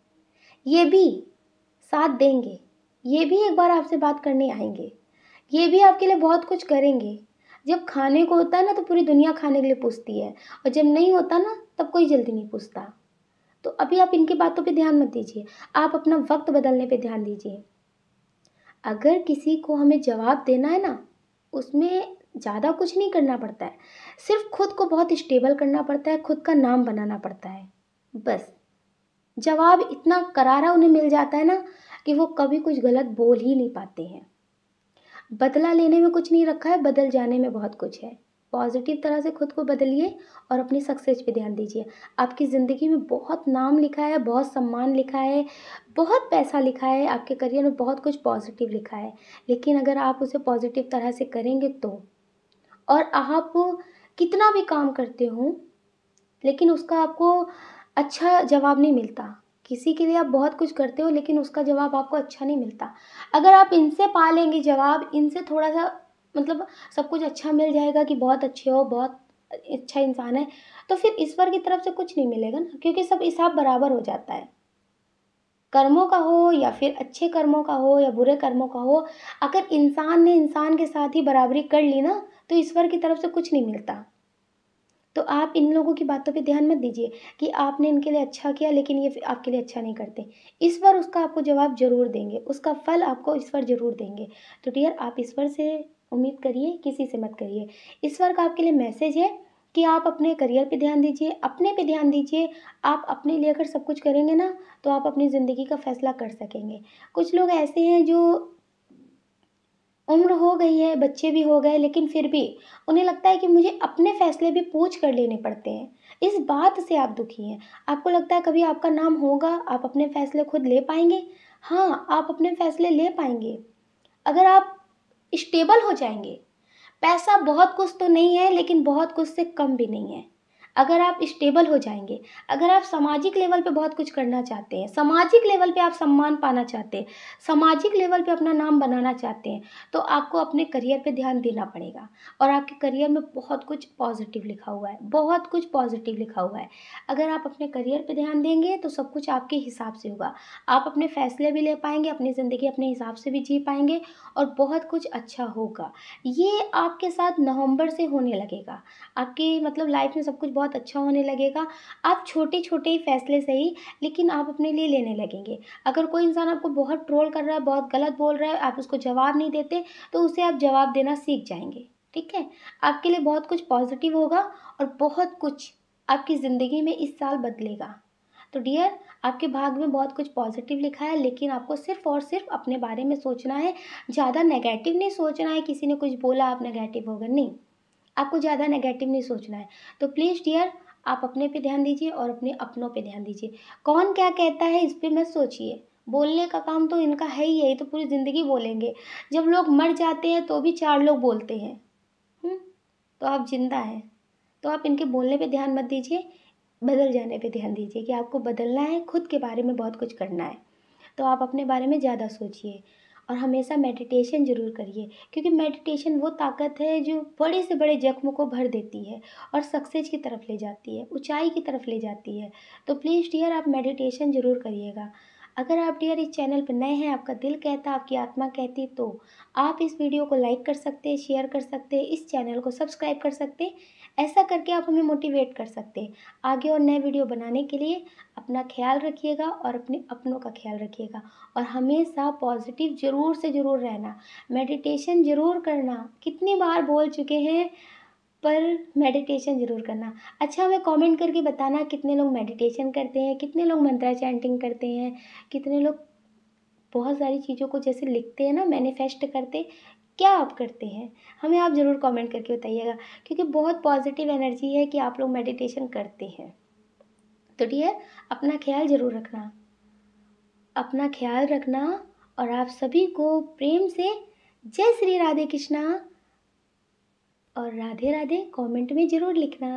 ये भी साथ देंगे। ये भी एक बार आपसे बात करने आएँगे। ये भी आपके लिए बहुत कुछ करेंगे। जब खाने को होता है ना, तो पूरी दुनिया खाने के लिए पूछती है, और जब नहीं होता ना, तब कोई जल्दी नहीं पूछता। तो अभी आप इनकी बातों पे ध्यान मत दीजिए। आप अपना वक़्त बदलने पे ध्यान दीजिए। अगर किसी को हमें जवाब देना है ना, उसमें ज़्यादा कुछ नहीं करना पड़ता है। सिर्फ़ खुद को बहुत स्टेबल करना पड़ता है, खुद का नाम बनाना पड़ता है। बस। जवाब इतना करारा उन्हें मिल जाता है ना, कि वो कभी कुछ गलत बोल ही नहीं पाते हैं। बदला लेने में कुछ नहीं रखा है, बदल जाने में बहुत कुछ है। पॉज़िटिव तरह से खुद को बदलिए और अपनी सक्सेस पे ध्यान दीजिए। आपकी ज़िंदगी में बहुत नाम लिखा है, बहुत सम्मान लिखा है, बहुत पैसा लिखा है, आपके करियर में बहुत कुछ पॉज़िटिव लिखा है। लेकिन अगर आप उसे पॉज़िटिव तरह से करेंगे तो। और आप कितना भी काम करते हो, लेकिन उसका आपको अच्छा जवाब नहीं मिलता। किसी के लिए आप बहुत कुछ करते हो, लेकिन उसका जवाब आपको अच्छा नहीं मिलता। अगर आप इनसे पा लेंगे जवाब, इनसे थोड़ा-सा मतलब सब कुछ अच्छा मिल जाएगा कि बहुत अच्छे हो, बहुत अच्छा इंसान है, तो फिर ईश्वर की तरफ से कुछ नहीं मिलेगा ना, क्योंकि सब हिसाब बराबर हो जाता है। कर्मों का हो या फिर अच्छे कर्मों का हो या बुरे कर्मों का हो, अगर इंसान ने इंसान के साथ ही बराबरी कर ली ना, तो ईश्वर की तरफ से कुछ नहीं मिलता। तो आप इन लोगों की बातों पे ध्यान मत दीजिए कि आपने इनके लिए अच्छा किया, लेकिन ये आपके लिए अच्छा नहीं करते। ईश्वर उसका आपको जवाब ज़रूर देंगे, उसका फल आपको ईश्वर ज़रूर देंगे। तो डियर, आप ईश्वर से उम्मीद करिए, किसी से मत करिए। ईश्वर का आपके लिए मैसेज है कि आप अपने करियर पे ध्यान दीजिए, अपने पे ध्यान दीजिए। आप अपने लिए अगर सब कुछ करेंगे ना, तो आप अपनी ज़िंदगी का फैसला कर सकेंगे। कुछ लोग ऐसे हैं जो उम्र हो गई है, बच्चे भी हो गए, लेकिन फिर भी उन्हें लगता है कि मुझे अपने फ़ैसले भी पूछ कर लेने पड़ते हैं। इस बात से आप दुखी हैं। आपको लगता है कभी आपका नाम होगा, आप अपने फ़ैसले खुद ले पाएँगे? हाँ, आप अपने फ़ैसले ले पाएँगे, अगर आप स्टेबल हो जाएँगे। पैसा बहुत कुछ तो नहीं है, लेकिन बहुत कुछ से कम भी नहीं है। अगर आप स्टेबल हो जाएँगे, अगर आप सामाजिक लेवल पे बहुत कुछ करना चाहते हैं, सामाजिक लेवल पे आप सम्मान पाना चाहते हैं, सामाजिक लेवल पे अपना नाम बनाना चाहते हैं, तो आपको अपने करियर पे ध्यान देना पड़ेगा। और आपके करियर में बहुत कुछ पॉज़िटिव लिखा हुआ है, बहुत कुछ पॉज़िटिव लिखा हुआ है। अगर आप अपने करियर पे ध्यान देंगे, तो सब कुछ आपके हिसाब से होगा। आप अपने फैसले भी ले पाएँगे, अपनी ज़िंदगी अपने हिसाब से भी जी पाएँगे, और बहुत कुछ अच्छा होगा। ये आपके साथ नवंबर से होने लगेगा। आपकी मतलब लाइफ में सब कुछ बहुत अच्छा होने लगेगा। आप छोटे-छोटे ही फैसले सही, लेकिन आप अपने लिए लेने लगेंगे। अगर कोई इंसान आपको बहुत ट्रोल कर रहा है, बहुत गलत बोल रहा है, आप उसको जवाब नहीं देते, तो उसे आप जवाब देना सीख जाएँगे, ठीक है? आपके लिए बहुत कुछ पॉज़िटिव होगा, और बहुत कुछ आपकी ज़िंदगी में इस साल बदलेगा। तो डियर, आपके भाग्य में बहुत कुछ पॉज़िटिव लिखा है, लेकिन आपको सिर्फ़ और सिर्फ़ अपने बारे में सोचना है। ज़्यादा नेगेटिव नहीं सोचना है, किसी ने कुछ बोला आप नेगेटिव हो गए, नहीं। आपको ज़्यादा नेगेटिव नहीं सोचना है। तो प्लीज़ डियर, आप अपने पे ध्यान दीजिए और अपने अपनों पे ध्यान दीजिए। कौन क्या कहता है इस पे मत सोचिए। बोलने का काम तो इनका है ही है, ये तो पूरी ज़िंदगी बोलेंगे। जब लोग मर जाते हैं तो भी 4 लोग बोलते हैं। हुँ? तो आप ज़िंदा हैं। तो आप इनके बोलने पे ध्यान मत दीजिए, बदल जाने पे ध्यान दीजिए कि आपको बदलना है, खुद के बारे में बहुत कुछ करना है। तो आप अपने बारे में ज़्यादा सोचिए। और हमेशा मेडिटेशन ज़रूर करिए, क्योंकि मेडिटेशन वो ताकत है जो बड़े से बड़े ज़ख्म को भर देती है और सक्सेस की तरफ ले जाती है, ऊँचाई की तरफ ले जाती है। तो प्लीज़ डियर आप मेडिटेशन ज़रूर करिएगा। अगर आप डियर इस चैनल पर नए हैं, आपका दिल कहता, आपकी आत्मा कहती, तो आप इस वीडियो को लाइक कर सकते हैं, शेयर कर सकते हैं, इस चैनल को सब्सक्राइब कर सकते हैं। ऐसा करके आप हमें मोटिवेट कर सकते हैं आगे और नए वीडियो बनाने के लिए। अपना ख़्याल रखिएगा और अपने अपनों का ख़्याल रखिएगा और हमेशा पॉजिटिव ज़रूर से ज़रूर रहना, मेडिटेशन ज़रूर करना। कितनी बार बोल चुके हैं, पर मेडिटेशन ज़रूर करना। अच्छा, हमें कमेंट करके बताना कितने लोग मेडिटेशन करते हैं, कितने लोग मंत्रा चैंटिंग करते हैं, कितने लोग बहुत सारी चीज़ों को जैसे लिखते हैं ना, मैनिफेस्ट करते, क्या आप करते हैं? हमें आप ज़रूर कमेंट करके बताइएगा, क्योंकि बहुत पॉजिटिव एनर्जी है कि आप लोग मेडिटेशन करते हैं। तो डियर अपना ख़्याल ज़रूर रखना, अपना ख़्याल रखना और आप सभी को प्रेम से जय श्री राधे कृष्णा और राधे राधे कमेंट में ज़रूर लिखना।